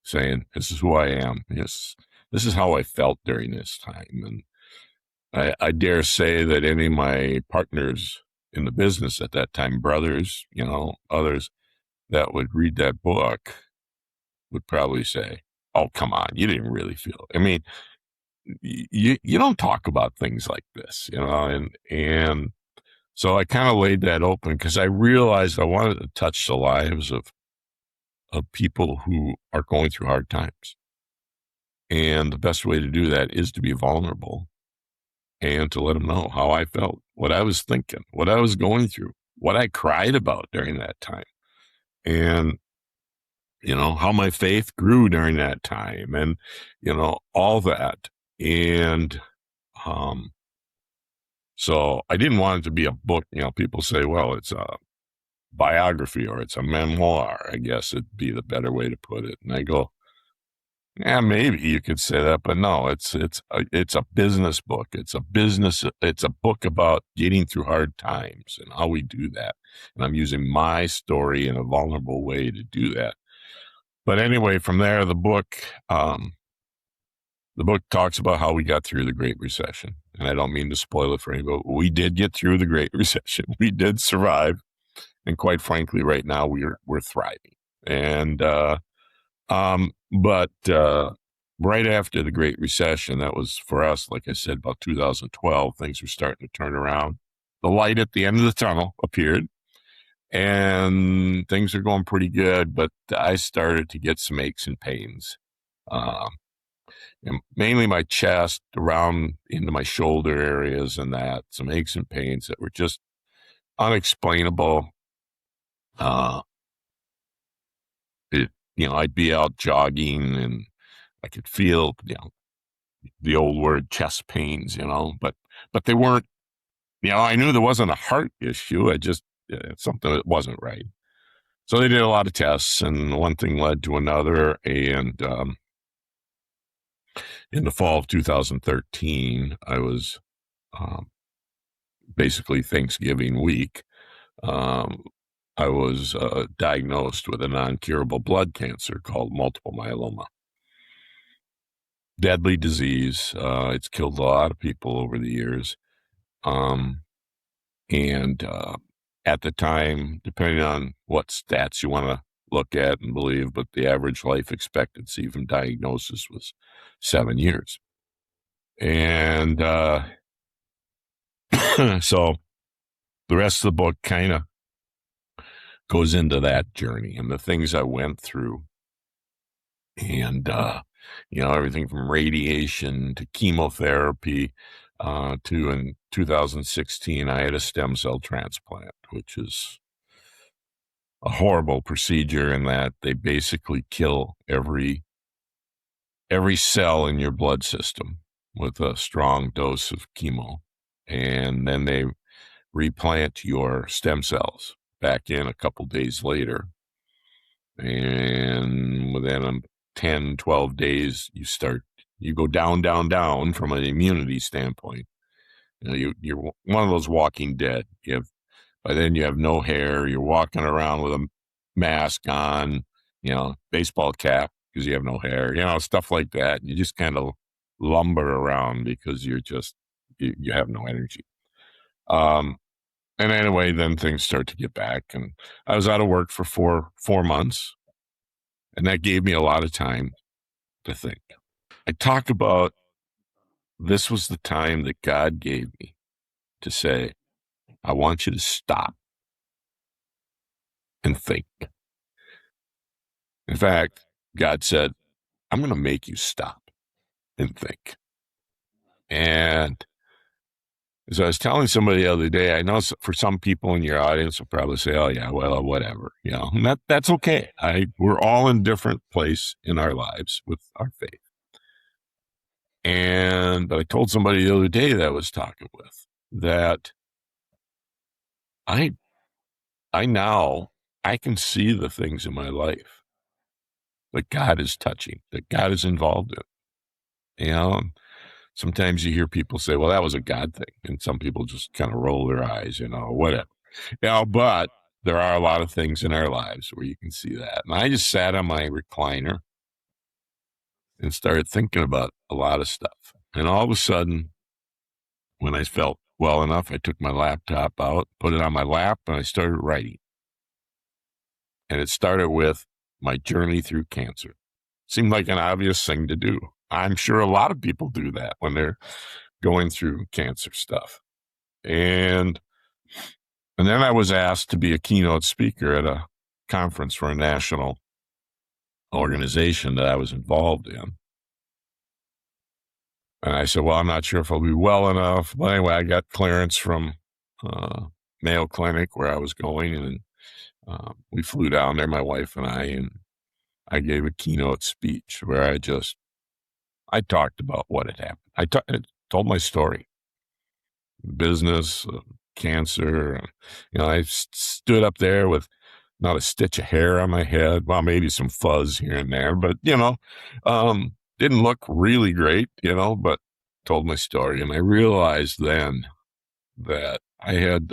saying, this is who I am. Yes, this is how I felt during this time. And I dare say that any of my partners in the business at that time, brothers, others that would read that book would probably say, oh, come on, you didn't really feel it. I mean, you don't talk about things like this, and so I kind of laid that open because I realized I wanted to touch the lives of people who are going through hard times. And the best way to do that is to be vulnerable and to let them know how I felt, what I was thinking, what I was going through, what I cried about during that time. And, how my faith grew during that time and, all that. And so I didn't want it to be a book. People say, well, it's a biography or it's a memoir, I guess it'd be the better way to put it. And I go, yeah, maybe you could say that, but no, it's a business book. It's a book about getting through hard times and how we do that. And I'm using my story in a vulnerable way to do that. But anyway, from there, the book talks about how we got through the Great Recession. And I don't mean to spoil it for anybody, but we did get through the Great Recession. We did survive. And quite frankly, right now we're thriving. And, but right after the Great Recession, that was for us, like I said, about 2012, things were starting to turn around. The light at the end of the tunnel appeared and things are going pretty good, but I started to get some aches and pains. And mainly my chest, around into my shoulder areas and that, some aches and pains that were just unexplainable. I'd be out jogging and I could feel, the old word chest pains, but they weren't, I knew there wasn't a heart issue. Something that wasn't right. So they did a lot of tests and one thing led to another. And, in the fall of 2013, I was, basically Thanksgiving week. I was diagnosed with a non-curable blood cancer called multiple myeloma. Deadly disease. It's killed a lot of people over the years. And at the time, depending on what stats you want to look at and believe, but the average life expectancy from diagnosis was 7 years. And so the rest of the book kind of goes into that journey and the things I went through. And, everything from radiation to chemotherapy to in 2016, I had a stem cell transplant, which is a horrible procedure in that they basically kill every cell in your blood system with a strong dose of chemo. And then they replant your stem cells back in a couple days later. And within 10, 12 days, you go down, down, down from an immunity standpoint. You're one of those walking dead. By then you have no hair. You're walking around with a mask on, baseball cap because you have no hair, stuff like that. You just kind of lumber around because you have no energy. And anyway, then things start to get back, and I was out of work for four months, and that gave me a lot of time to think. I talk about this was the time that God gave me to say, I want you to stop and think. In fact, God said, I'm going to make you stop and think. And as I was telling somebody the other day, I know for some people in your audience will probably say, oh, yeah, well, whatever, and that's okay. We're all in different place in our lives with our faith. But I told somebody the other day that I was talking with that I can see the things in my life that God is touching, that God is involved in. Sometimes you hear people say, well, that was a God thing. And some people just kind of roll their eyes, whatever. But there are a lot of things in our lives where you can see that. And I just sat on my recliner and started thinking about a lot of stuff. And all of a sudden, when I felt well enough, I took my laptop out, put it on my lap, and I started writing. And it started with my journey through cancer. Seemed like an obvious thing to do. I'm sure a lot of people do that when they're going through cancer stuff. And then I was asked to be a keynote speaker at a conference for a national organization that I was involved in. And I said, well, I'm not sure if I'll be well enough. But anyway, I got clearance from Mayo Clinic where I was going, and we flew down there, my wife and I gave a keynote speech where I talked about what had happened. I told my story, business, cancer. I stood up there with not a stitch of hair on my head. Well, maybe some fuzz here and there, but, didn't look really great, but told my story. And I realized then that I had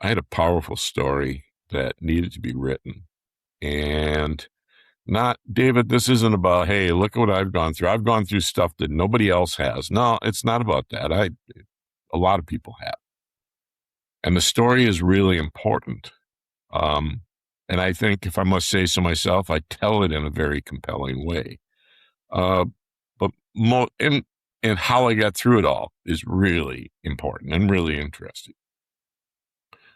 a powerful story that needed to be written. And not, David, this isn't about, hey, look at what I've gone through. I've gone through stuff that nobody else has. No, it's not about that. A lot of people have. And the story is really important. And I think, if I must say so myself, I tell it in a very compelling way. But and how I got through it all is really important and really interesting.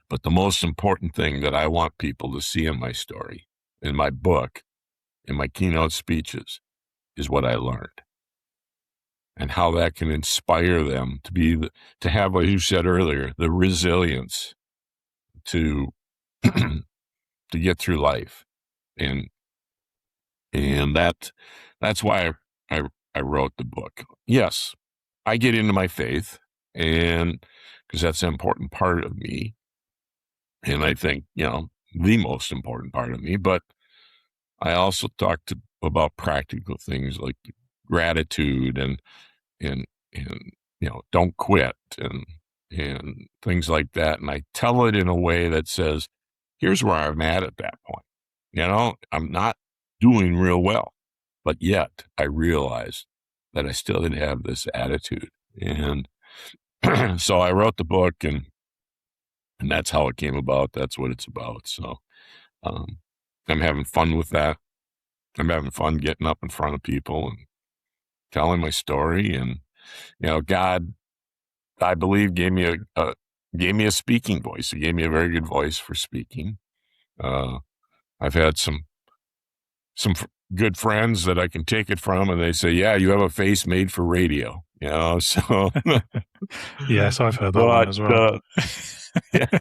But the most important thing that I want people to see in my story, in my book, in my keynote speeches, is what I learned and how that can inspire them to have, like you said earlier, the resilience to get through life. And that's why I wrote the book. Yes, I get into my faith, and because that's an important part of me. And I think, the most important part of me, but I also talked about practical things like gratitude and don't quit and things like that. And I tell it in a way that says, here's where I'm at that point. I'm not doing real well, but yet I realized that I still didn't have this attitude. And so I wrote the book, and that's how it came about. That's what it's about. So I'm having fun with that. I'm having fun getting up in front of people and telling my story. And, God, I believe, gave me gave me a speaking voice. He gave me a very good voice for speaking. I've had some good friends that I can take it from, and they say, "Yeah, you have a face made for radio." So
yes, I've heard that one as well.
Yeah.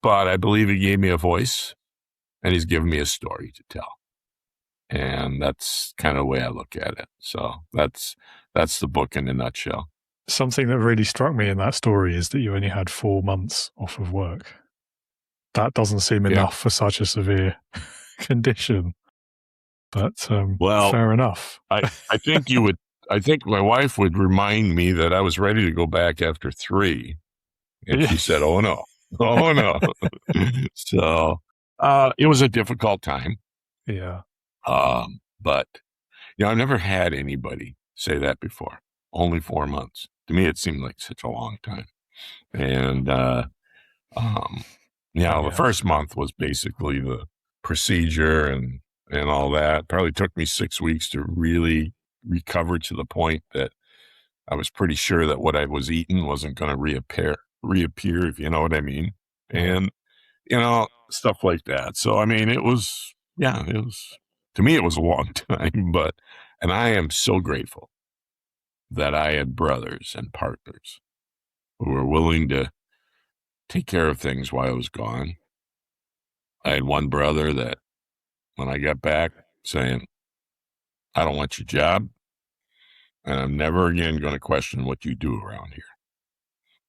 But I believe he gave me a voice, and he's given me a story to tell, and that's kind of the way I look at it. So that's the book in a nutshell.
Something that really struck me in that story is that you only had 4 months off of work. That doesn't seem enough for such a severe condition. But fair enough.
I think you would. I think my wife would remind me that I was ready to go back after 3, and she said, "Oh no, oh no." So it was a difficult time.
Yeah.
But I've never had anybody say that before. Only 4 months. To me, it seemed like such a long time. And the first month was basically the procedure and all that. Probably took me 6 weeks to really recover to the point that I was pretty sure that what I was eating wasn't going to reappear, if you know what I mean. And, stuff like that. So, I mean, it was, to me, it was a long time, and I am so grateful that I had brothers and partners who were willing to take care of things while I was gone. I had one brother that when I got back saying, "I don't want your job, and I'm never again going to question what you do around here."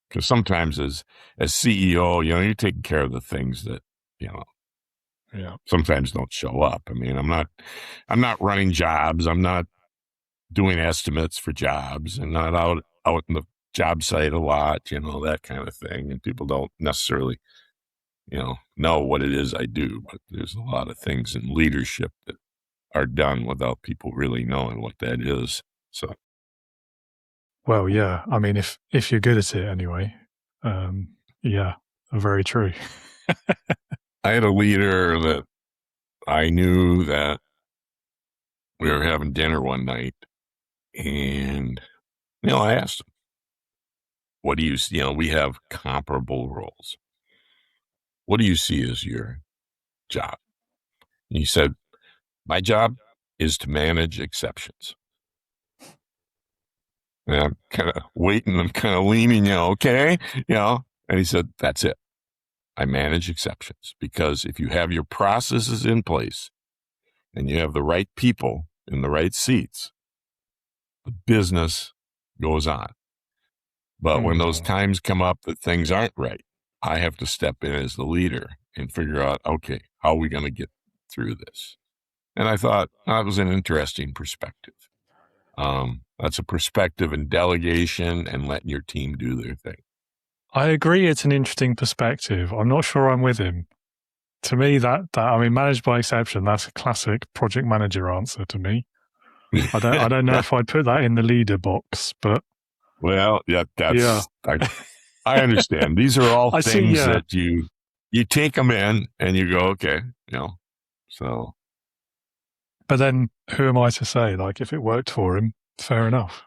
Because sometimes as CEO, you're taking care of the things that, sometimes don't show up. I mean, I'm not running jobs. I'm not doing estimates for jobs, and not out in the job site a lot, that kind of thing. And people don't necessarily, know what it is I do, but there's a lot of things in leadership that are done without people really knowing what that is. So.
Well, yeah. I mean, if you're good at it anyway, very true.
I had a leader that I knew that we were having dinner one night, and, I asked him, "What do you see?" We have comparable roles. "What do you see as your job?" And he said, "My job is to manage exceptions." And I'm kind of waiting, I'm kind of leaning, okay, and he said, "That's it. I manage exceptions, because if you have your processes in place and you have the right people in the right seats, the business goes on. But when those times come up that things aren't right, I have to step in as the leader and figure out, okay, how are we going to get through this?" And I thought that was an interesting perspective. That's a perspective in delegation and letting your team do their thing.
I agree. It's an interesting perspective. I'm not sure I'm with him. To me, managed by exception, that's a classic project manager answer to me. I don't know if I'd put that in the leader box, but.
Well, I understand. These are all things that you take them in and you go, okay, so.
But then who am I to say? Like, if it worked for him, fair enough.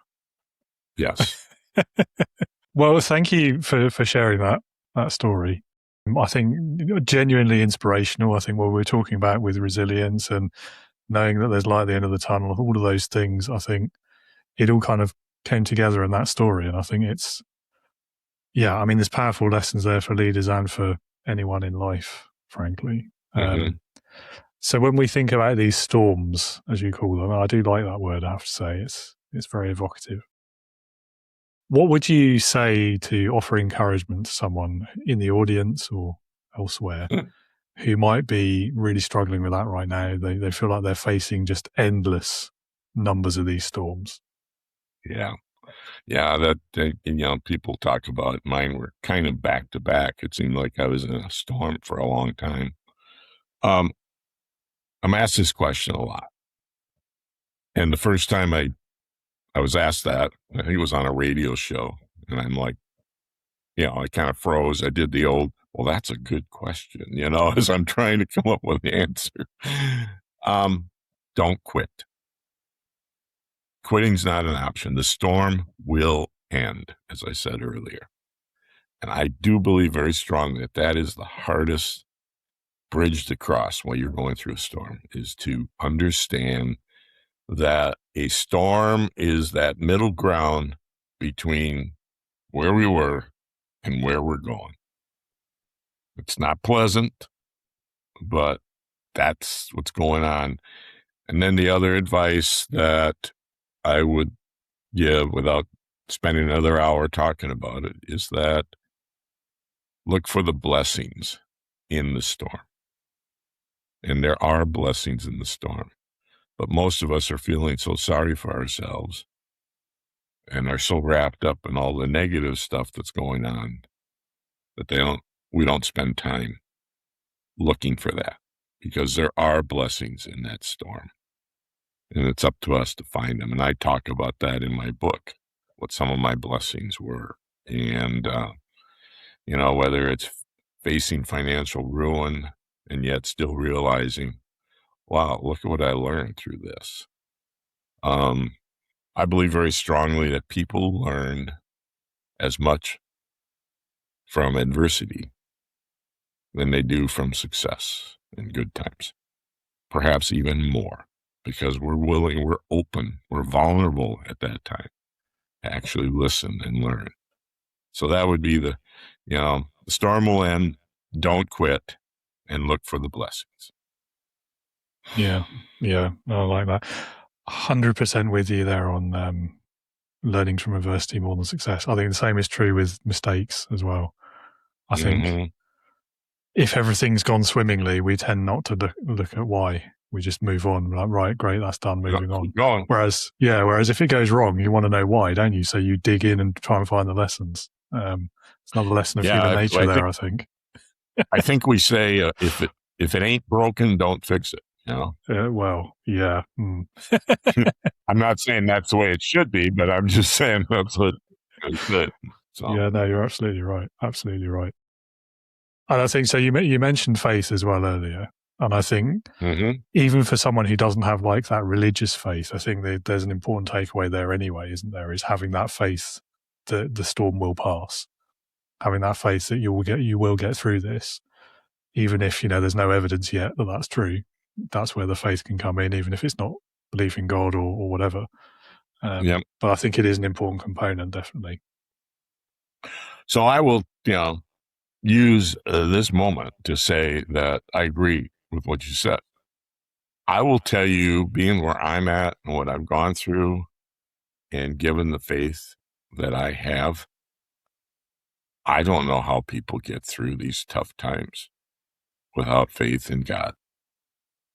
Yes.
Well, thank you for sharing that story. I think genuinely inspirational. I think what we're talking about with resilience and knowing that there's light at the end of the tunnel, all of those things, I think it all kind of came together in that story. And I think there's powerful lessons there for leaders and for anyone in life, frankly. So when we think about these storms, as you call them, I do like that word, I have to say. It's very evocative. What would you say to offer encouragement to someone in the audience or elsewhere who might be really struggling with that right now? They feel like they're facing just endless numbers of these storms.
Yeah. That people talk about it. Mine were kind of back to back. It seemed like I was in a storm for a long time. I'm asked this question a lot, and the first time I was asked that, I think it was on a radio show, and I'm like, I kind of froze. I did the old, well, that's a good question, as I'm trying to come up with the answer. Don't quit. Quitting's not an option. The storm will end, as I said earlier. And I do believe very strongly that that is the hardest bridge to cross while you're going through a storm, is to understand that a storm is that middle ground between where we were and where we're going. It's not pleasant, but that's what's going on. And then the other advice that I would give, without spending another hour talking about it, is that look for the blessings in the storm. And there are blessings in the storm. But most of us are feeling so sorry for ourselves and are so wrapped up in all the negative stuff that's going on that we don't spend time looking for that, because there are blessings in that storm. And it's up to us to find them. And I talk about that in my book, what some of my blessings were. And, whether it's facing financial ruin and yet still realizing, wow, look at what I learned through this. I believe very strongly that people learn as much from adversity than they do from success and good times. Perhaps even more, because we're willing, we're open, we're vulnerable at that time to actually listen and learn. So that would be the storm will end, don't quit, and look for the blessings.
Yeah, I like that. 100% with you there on learning from adversity more than success. I think the same is true with mistakes as well. I think if everything's gone swimmingly, we tend not to look at why. We just move on. We're like, right, great, that's done, moving on.
Going.
Whereas if it goes wrong, you want to know why, don't you? So you dig in and try and find the lessons. It's another lesson of human nature there, I think.
I think we say, if it ain't broken, don't fix it.
Well, yeah. Mm.
I'm not saying that's the way it should be, but I'm just saying that's what it's good. So.
Yeah, no, you're absolutely right. Absolutely right. And I think, so you mentioned faith as well earlier. And I think even for someone who doesn't have like that religious faith, I think there's an important takeaway there anyway, isn't there? Is having that faith that the storm will pass. Having that faith that you will get through this, even if, there's no evidence yet that that's true. That's where the faith can come in, even if it's not belief in God or whatever. But I think it is an important component, definitely.
So I will, use this moment to say that I agree with what you said. I will tell you, being where I'm at and what I've gone through, and given the faith that I have, I don't know how people get through these tough times without faith in God,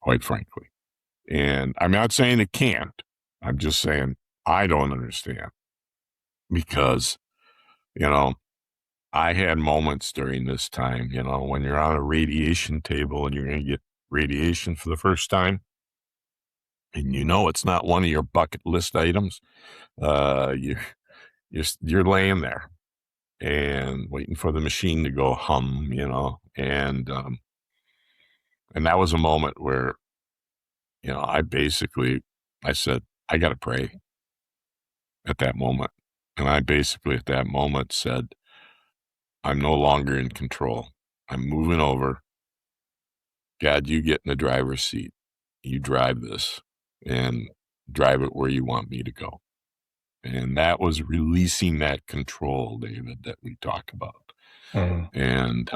quite frankly. And I'm not saying it can't. I'm just saying I don't understand, because, I had moments during this time, when you're on a radiation table and you're going to get radiation for the first time, and it's not one of your bucket list items. You're laying there and waiting for the machine to go hum, and that was a moment where, I said, I got to pray at that moment. And I basically at that moment said, I'm no longer in control. I'm moving over. God, you get in the driver's seat. You drive this and drive it where you want me to go. And that was releasing that control, David, that we talk about. And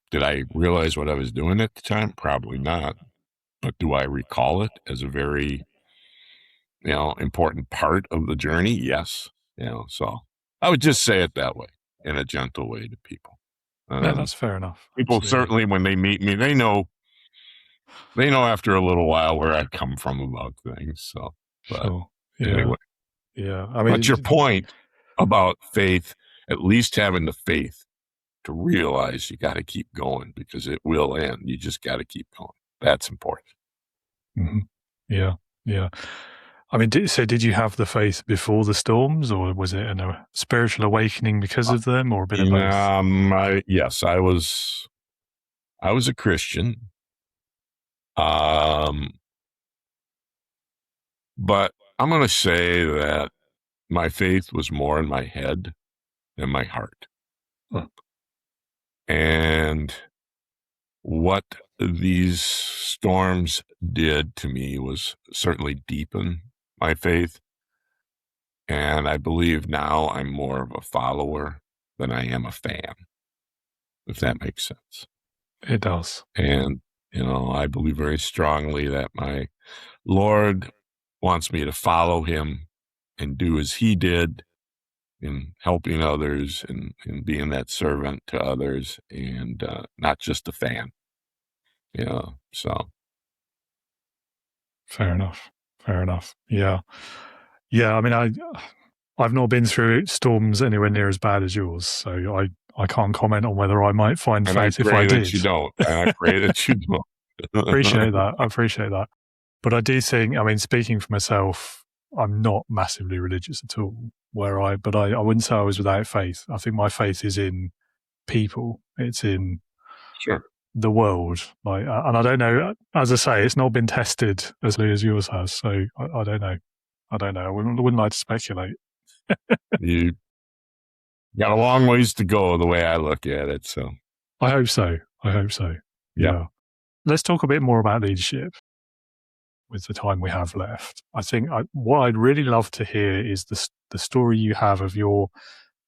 did I realize what I was doing at the time? Probably not. But do I recall it as a very, important part of the journey? Yes. So I would just say it that way, in a gentle way to people.
Yeah, that's fair enough.
People certainly, when they meet me, they know after a little while where I come from about things. So,
sure. Yeah.
Anyway.
Yeah.
But your point about faith, at least having the faith to realize you got to keep going, because it will end. You just got to keep going. That's important.
Mm-hmm. Yeah. Yeah. Did you have the faith before the storms, or was it a spiritual awakening because of them, or a bit of both?
Yes, I was a Christian. But I'm going to say that my faith was more in my head than my heart.
Huh.
And what these storms did to me was certainly deepen my faith. And I believe now I'm more of a follower than I am a fan, if that makes sense.
It does.
And, I believe very strongly that my Lord wants me to follow him and do as he did in helping others and being that servant to others, and not just a fan. So.
Fair enough. Yeah. I mean, I've not been through storms anywhere near as bad as yours, so I can't comment on whether I might find faith if I did.
That you don't. And I pray that you don't.
Appreciate that. I appreciate that. But I do think, I mean, speaking for myself, I'm not massively religious at all. But I wouldn't say I was without faith. I think my faith is in people. It's in
Sure.
the world. And I don't know. As I say, it's not been tested as yours has. So I don't know. I wouldn't like to speculate.
You got a long ways to go, the way I look at it. So
I hope so. Yeah. Let's talk a bit more about leadership with the time we have left. I think what I'd really love to hear is the story you have of your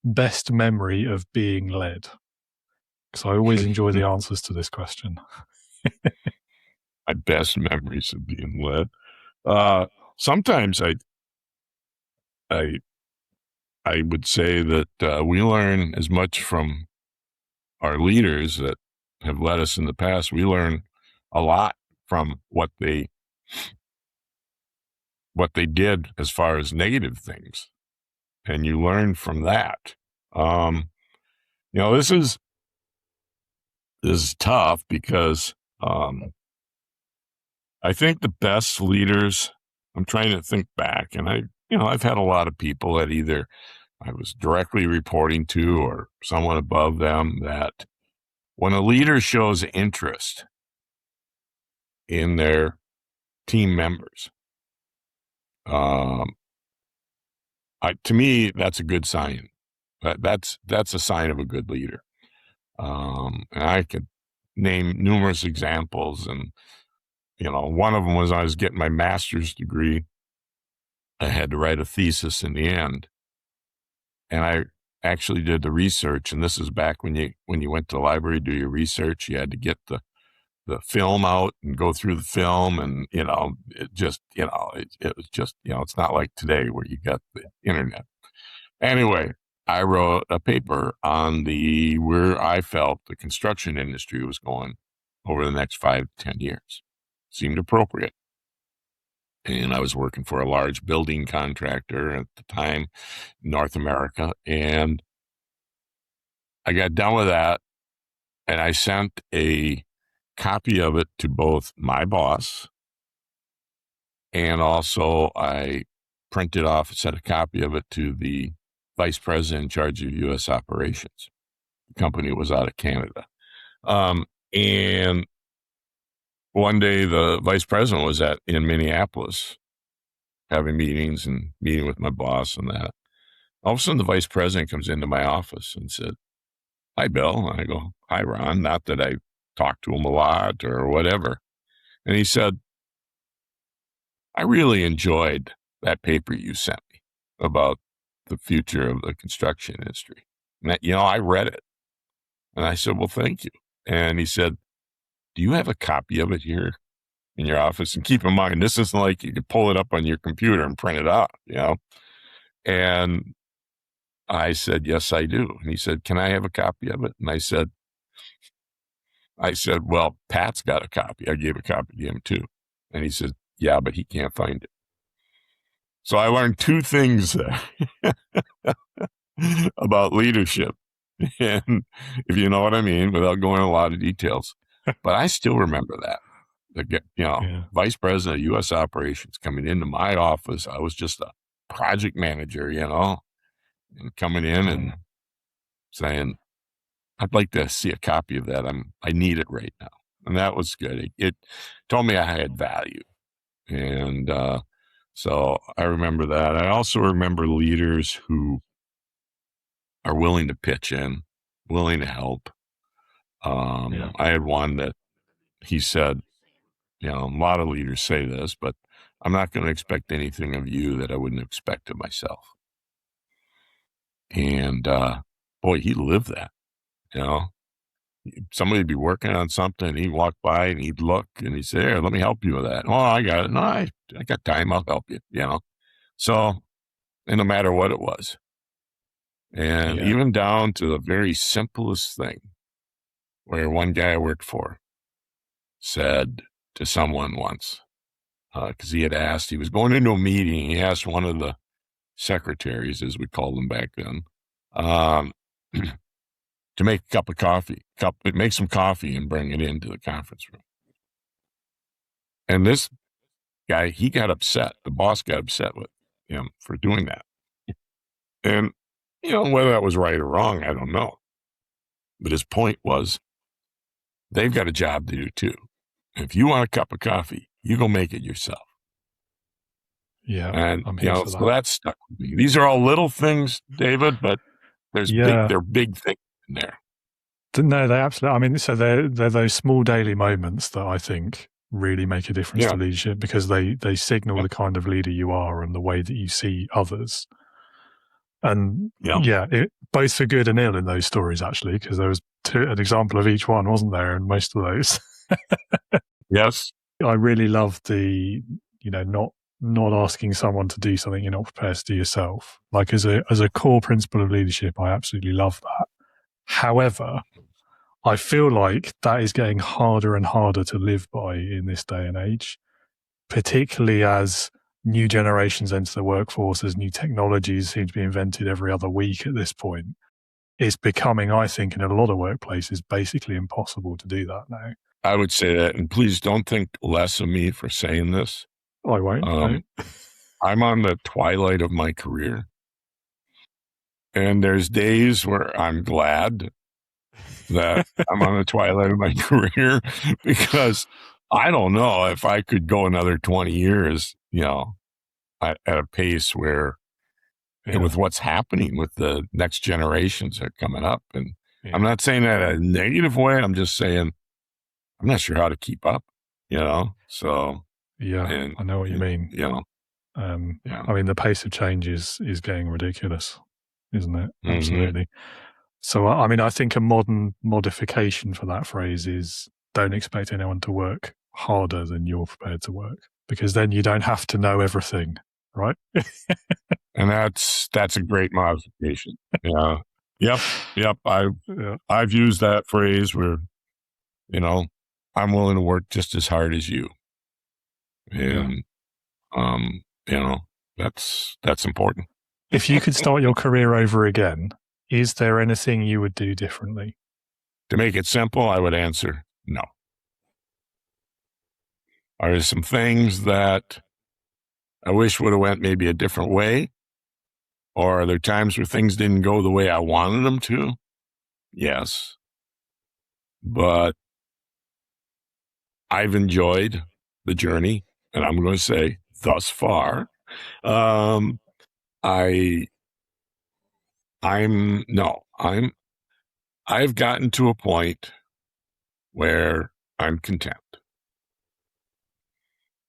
best memory of being led. Because I always enjoy the answers to this question.
My best memories of being led. Sometimes I would say that we learn as much from our leaders that have led us in the past. We learn a lot from what they did as far as negative things, and you learn from that. This is tough because I think the best leaders, I'm trying to think back, and I've had a lot of people that either I was directly reporting to or someone above them, that when a leader shows interest in their team members, to me, that's a good sign. That's a sign of a good leader. And I could name numerous examples. And, one of them was I was getting my master's degree. I had to write a thesis in the end. And I actually did the research. And this is back when you went to the library to do your research, you had to get the film out and go through the film. And, it was just, it's not like today where you got the internet. Anyway, I wrote a paper on where I felt the construction industry was going over the next 5 to 10 years. Seemed appropriate. And I was working for a large building contractor at the time, North America. And I got done with that, and I sent a copy of it to both my boss, and also I printed off and sent a copy of it to the vice president in charge of U.S. operations. The company was out of Canada. And one day the vice president was in Minneapolis having meetings and meeting with my boss and that. All of a sudden the vice president comes into my office and said, "Hi, Bill." And I go, "Hi, Ron." Not that I talked to him a lot or whatever. And he said, "I really enjoyed that paper you sent me about the future of the construction industry." And that, I read it. And I said, "Well, thank you." And he said, "Do you have a copy of it here in your office?" And keep in mind, this isn't like you could pull it up on your computer and print it out, And I said, "Yes, I do." And he said, "Can I have a copy of it?" And I said, "Well, Pat's got a copy." I gave a copy to him too. And he said, "Yeah, but he can't find it." So I learned two things there about leadership. And if you know what I mean, without going into a lot of details, but I still remember that. Vice president of U.S. operations coming into my office. I was just a project manager, and coming in and saying, "I'd like to see a copy of that. I need it right now." And that was good. It told me I had value. And So I remember that. I also remember leaders who are willing to pitch in, willing to help. I had one that he said, a lot of leaders say this, but I'm not going to expect anything of you that I wouldn't expect of myself. And boy, he lived that. Somebody'd be working on something, he'd walk by and he'd look and he'd say, "Here, let me help you with that." "Oh, I got it." "No, I got time. I'll help you." So, and no matter what it was, and even down to the very simplest thing, where one guy I worked for said to someone once, because he was going into a meeting, he asked one of the secretaries, as we called them back then, to make a cup of coffee, make some coffee and bring it into the conference room. And this guy, he got upset. The boss got upset with him for doing that. And, whether that was right or wrong, I don't know. But his point was, they've got a job to do too. If you want a cup of coffee, you go make it yourself.
Yeah.
And, so that stuck with me. These are all little things, David, but they're big things in there.
No, they absolutely. I mean, so they're those small daily moments that I think really make a difference to leadership, because they signal the kind of leader you are and the way that you see others. And both for good and ill in those stories, actually, because there was an example of each one, wasn't there, in most of those?
Yes.
I really love the, not asking someone to do something you're not prepared to do yourself. Like as a core principle of leadership, I absolutely love that. However, I feel like that is getting harder and harder to live by in this day and age, particularly as new generations enter the workforce, as new technologies seem to be invented every other week at this point. It's becoming, I think, in a lot of workplaces, basically impossible to do that now.
I would say that, and please don't think less of me for saying this.
I won't. No.
I'm on the twilight of my career. And there's days where I'm glad that I'm on the twilight of my career, because I don't know if I could go another 20 years, at a pace where, and with what's happening with the next generations that are coming up. And I'm not saying that in a negative way. I'm just saying, I'm not sure how to keep up, so.
Yeah, I know what you mean. I mean, the pace of change is getting ridiculous, isn't it? Mm-hmm. Absolutely. So, I mean, I think a modern modification for that phrase is, don't expect anyone to work harder than you're prepared to work, because then you don't have to know everything, right?
And that's a great modification. Yeah. Yep. I've used that phrase where, I'm willing to work just as hard as you. And, that's important.
If you could start your career over again, is there anything you would do differently?
To make it simple, I would answer no. Are there some things that I wish would have went maybe a different way? Or are there times where things didn't go the way I wanted them to? Yes. But I've enjoyed the journey, and I'm going to say thus far. I've gotten to a point where I'm content.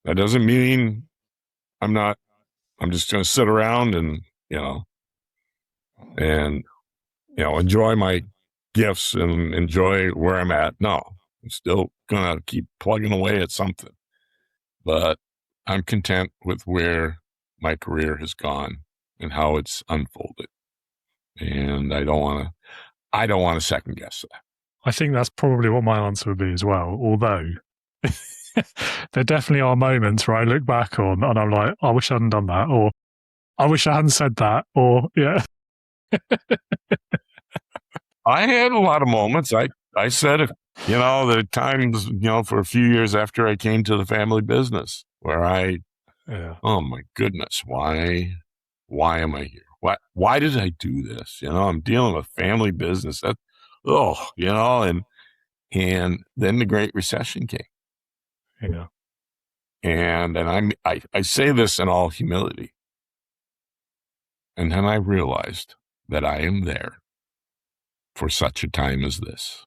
That doesn't mean I'm just going to sit around and, enjoy my gifts and enjoy where I'm at. No, I'm still going to keep plugging away at something, but I'm content with where my career has gone and how it's unfolded. And I don't want to second guess that.
I think that's probably what my answer would be as well. Although there definitely are moments where I look back on and I'm like, I wish I hadn't done that, or I wish I hadn't said that, or
I had a lot of moments. I said it, the times, for a few years after I came to the family business where oh my goodness, why am I here? Why did I do this? I'm dealing with family business. And then the Great Recession came. And I say this in all humility. And then I realized that I am there for such a time as this.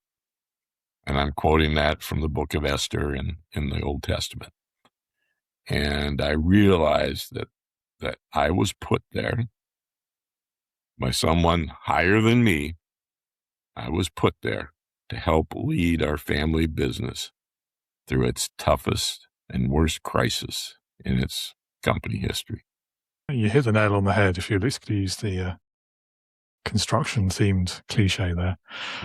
And I'm quoting that from the book of Esther in the Old Testament. And I realized that I was put there by someone higher than me. I was put there to help lead our family business through its toughest and worst crisis in its company history.
You hit the nail on the head if you excuse the construction-themed cliche there.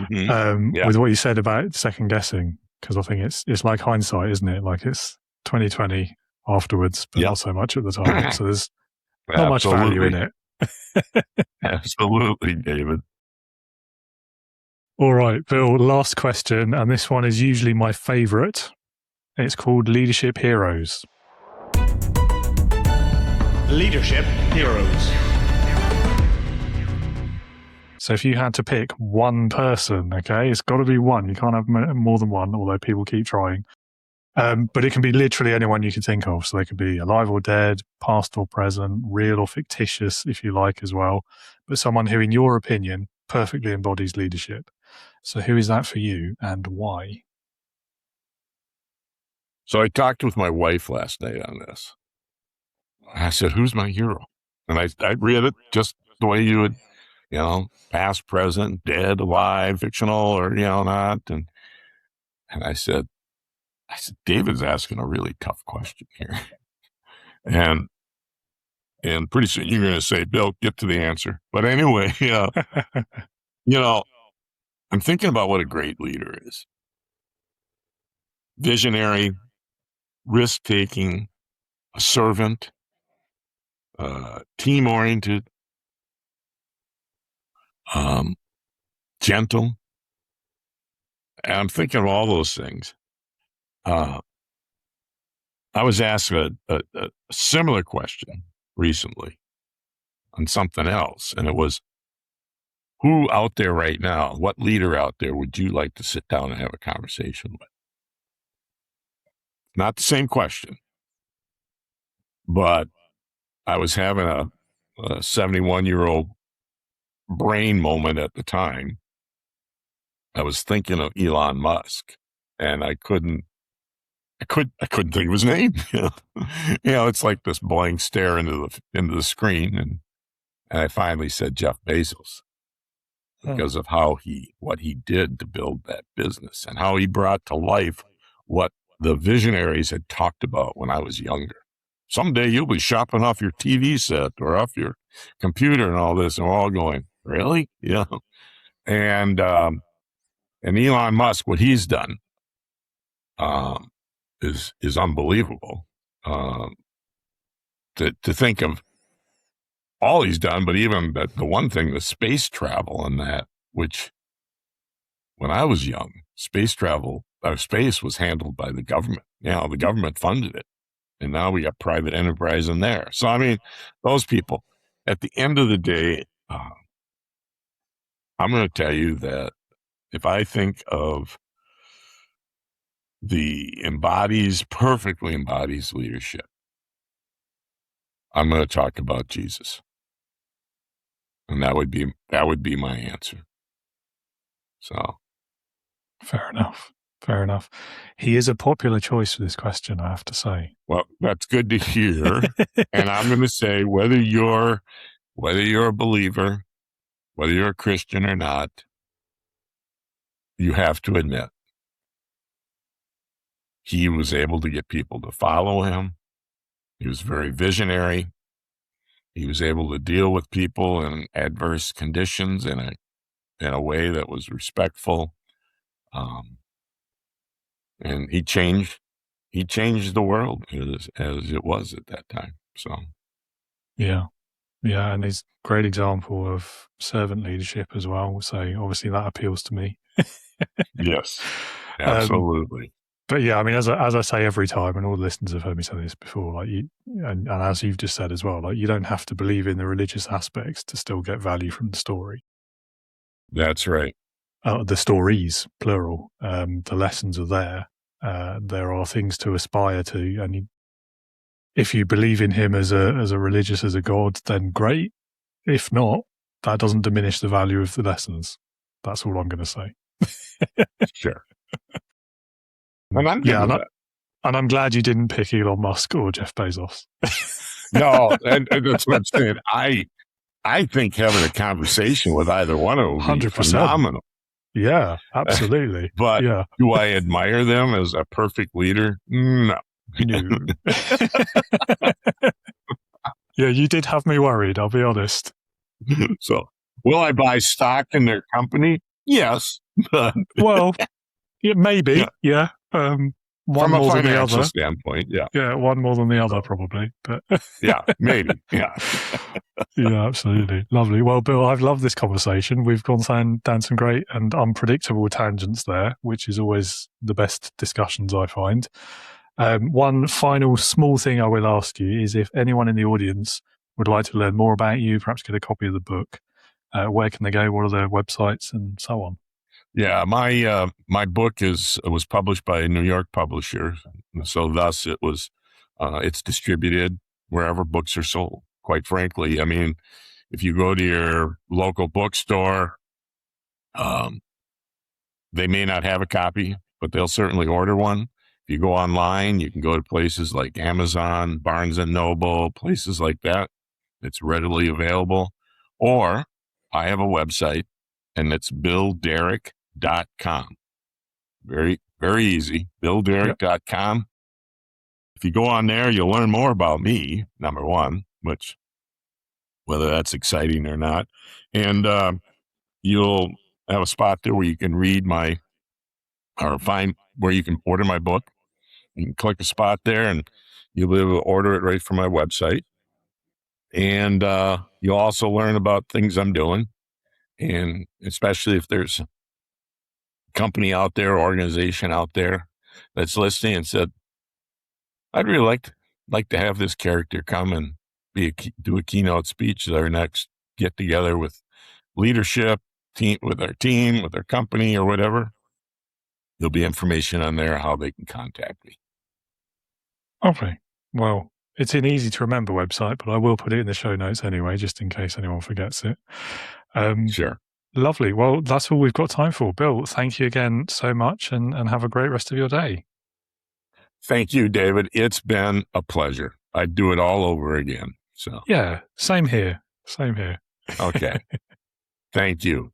Yeah.
With what you said about second guessing, because I think it's like hindsight, isn't it? Like it's 2020 afterwards, but not so much at the time. So there's not much value in it.
Absolutely, David.
All right, Bill, last question, and this one is usually my favorite. It's called Leadership Heroes.
Leadership Heroes.
So if you had to pick one person, okay, it's got to be one. You can't have more than one, although people keep trying. But it can be literally anyone you can think of. So they could be alive or dead, past or present, real or fictitious, if you like, as well. But someone who, in your opinion, perfectly embodies leadership. So who is that for you and why?
So I talked with my wife last night on this. I said, who's my hero? And I read it just the way you would, past, present, dead, alive, fictional, or, not. And I said, David's asking a really tough question here. And pretty soon you're going to say, Bill, get to the answer. But anyway, I'm thinking about what a great leader is. Visionary, risk-taking, a servant, team-oriented, gentle. And I'm thinking of all those things. I was asked a similar question recently on something else, and it was, who out there right now, what leader out there would you like to sit down and have a conversation with? Not the same question, but I was having a 71-year-old brain moment at the time. I was thinking of Elon Musk, and I couldn't think of his name. It's like this blank stare into the screen, and I finally said Jeff Bezos, because of what he did to build that business and how he brought to life what the visionaries had talked about when I was younger. Someday you'll be shopping off your TV set or off your computer and all this, and we're all going, really? Yeah. And Elon Musk, what he's done is unbelievable. To think of all he's done, but even the one thing, the space travel and that, which when I was young, space was handled by the government. The government funded it. And now we got private enterprise in there. So, I mean, those people, at the end of the day, I'm going to tell you that if I think of perfectly embodies leadership, I'm going to talk about Jesus. And that would be my answer. So.
Fair enough. He is a popular choice for this question, I have to say.
Well, that's good to hear. And I'm going to say, whether you're a believer, whether you're a Christian or not, you have to admit he was able to get people to follow him. He was very visionary. He was able to deal with people in adverse conditions in a way that was respectful. And he changed the world as it was at that time. So,
yeah, and he's a great example of servant leadership as well. So obviously that appeals to me.
Yes, absolutely.
But yeah, I mean, as I say every time, and all the listeners have heard me say this before, like and as you've just said as well, like you don't have to believe in the religious aspects to still get value from the story.
That's right.
The stories, plural. The lessons are there. There are things to aspire to, and If you believe in him as a religious, as a god, then great. If not, that doesn't diminish the value of the lessons. That's all I'm going to say.
Sure. And I'm good with that.
And I'm glad you didn't pick Elon Musk or Jeff Bezos.
No, and that's what I'm saying. I think having a conversation with either one of them would be
100%.
phenomenal.
Yeah, absolutely.
But
yeah.
Do I admire them as a perfect leader? No.
Yeah, you did have me worried, I'll be honest.
So, will I buy stock in their company? Yes.
Well, yeah, maybe. Yeah. One
from a
more than the
financial
other
standpoint, yeah.
Yeah, one more than the other, probably. But
yeah, maybe. Yeah.
Yeah, absolutely. Lovely. Well, Bill, I've loved this conversation. We've gone down some great and unpredictable tangents there, which is always the best discussions I find. One final small thing I will ask you is if anyone in the audience would like to learn more about you, perhaps get a copy of the book, where can they go? What are their websites and so on?
Yeah, my book was published by a New York publisher, so thus it's distributed wherever books are sold. Quite frankly, I mean, if you go to your local bookstore, they may not have a copy, but they'll certainly order one. If you go online, you can go to places like Amazon, Barnes and Noble, places like that. It's readily available. Or I have a website, and it's BillDerrick.com. Very, very easy. BillDerrick.com. Yep. If you go on there, you'll learn more about me, number one, which, whether that's exciting or not. And you'll have a spot there where you can read find where you can order my book. You can click a spot there and you'll be able to order it right from my website. And you'll also learn about things I'm doing. And especially if there's a company out there, organization out there that's listening and said, I'd really like to have this character come and do a keynote speech at our next get together with leadership, with our company or whatever. There'll be information on there how they can contact me.
Okay. Well, it's an easy to remember website, but I will put it in the show notes anyway, just in case anyone forgets it.
Sure.
Lovely. Well, that's all we've got time for. Bill, thank you again so much and have a great rest of your day.
Thank you, David. It's been a pleasure. I'd do it all over again. So
yeah, same here. Same here.
Okay. Thank you.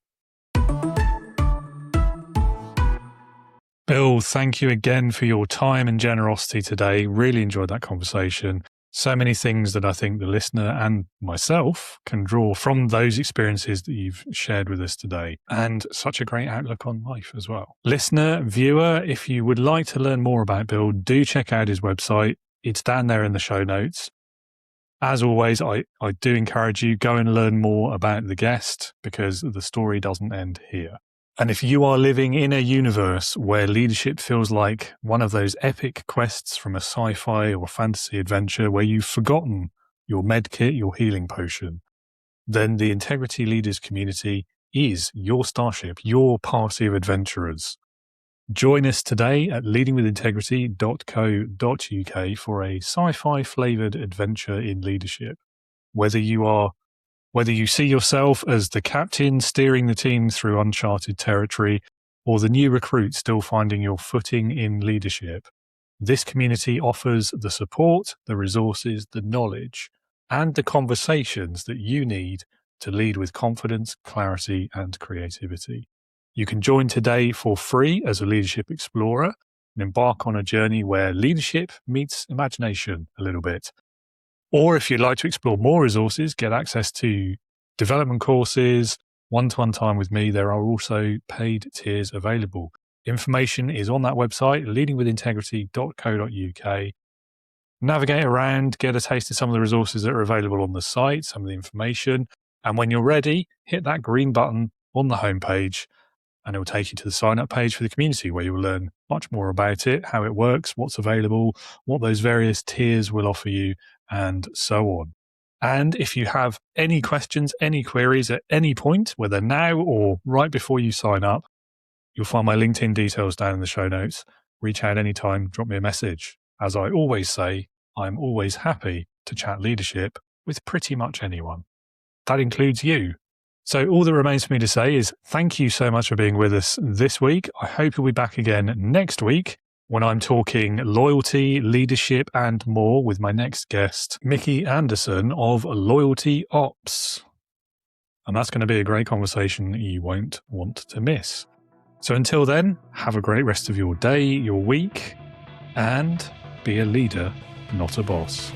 Bill, thank you again for your time and generosity today. Really enjoyed that conversation. So many things that I think the listener and myself can draw from those experiences that you've shared with us today, and such a great outlook on life as well. Listener, viewer, if you would like to learn more about Bill, do check out his website. It's down there in the show notes. As always, I do encourage you, go and learn more about the guest because the story doesn't end here. And if you are living in a universe where leadership feels like one of those epic quests from a sci-fi or fantasy adventure where you've forgotten your med kit, your healing potion, then the Integrity Leaders community is your starship, your party of adventurers. Join us today at leadingwithintegrity.co.uk for a sci-fi flavored adventure in leadership. Whether you see yourself as the captain steering the team through uncharted territory or the new recruit still finding your footing in leadership, this community offers the support, the resources, the knowledge, and the conversations that you need to lead with confidence, clarity, and creativity. You can join today for free as a leadership explorer and embark on a journey where leadership meets imagination a little bit. Or if you'd like to explore more resources, get access to development courses, one-to-one time with me, there are also paid tiers available. Information is on that website, leadingwithintegrity.co.uk. Navigate around, get a taste of some of the resources that are available on the site, some of the information. And when you're ready, hit that green button on the homepage and it will take you to the sign-up page for the community where you'll learn much more about it, how it works, what's available, what those various tiers will offer you, and so on. And if you have any questions, any queries at any point, whether now or right before you sign up, you'll find my LinkedIn details down in the show notes. Reach out anytime, drop me a message. As I always say, I'm always happy to chat leadership with pretty much anyone. That includes you. So all that remains for me to say is thank you so much for being with us this week. I hope you'll be back again next week when I'm talking loyalty, leadership, and more with my next guest, Mickey Anderson of Loyalty Ops. And that's going to be a great conversation you won't want to miss. So until then, have a great rest of your day, your week, and be a leader, not a boss.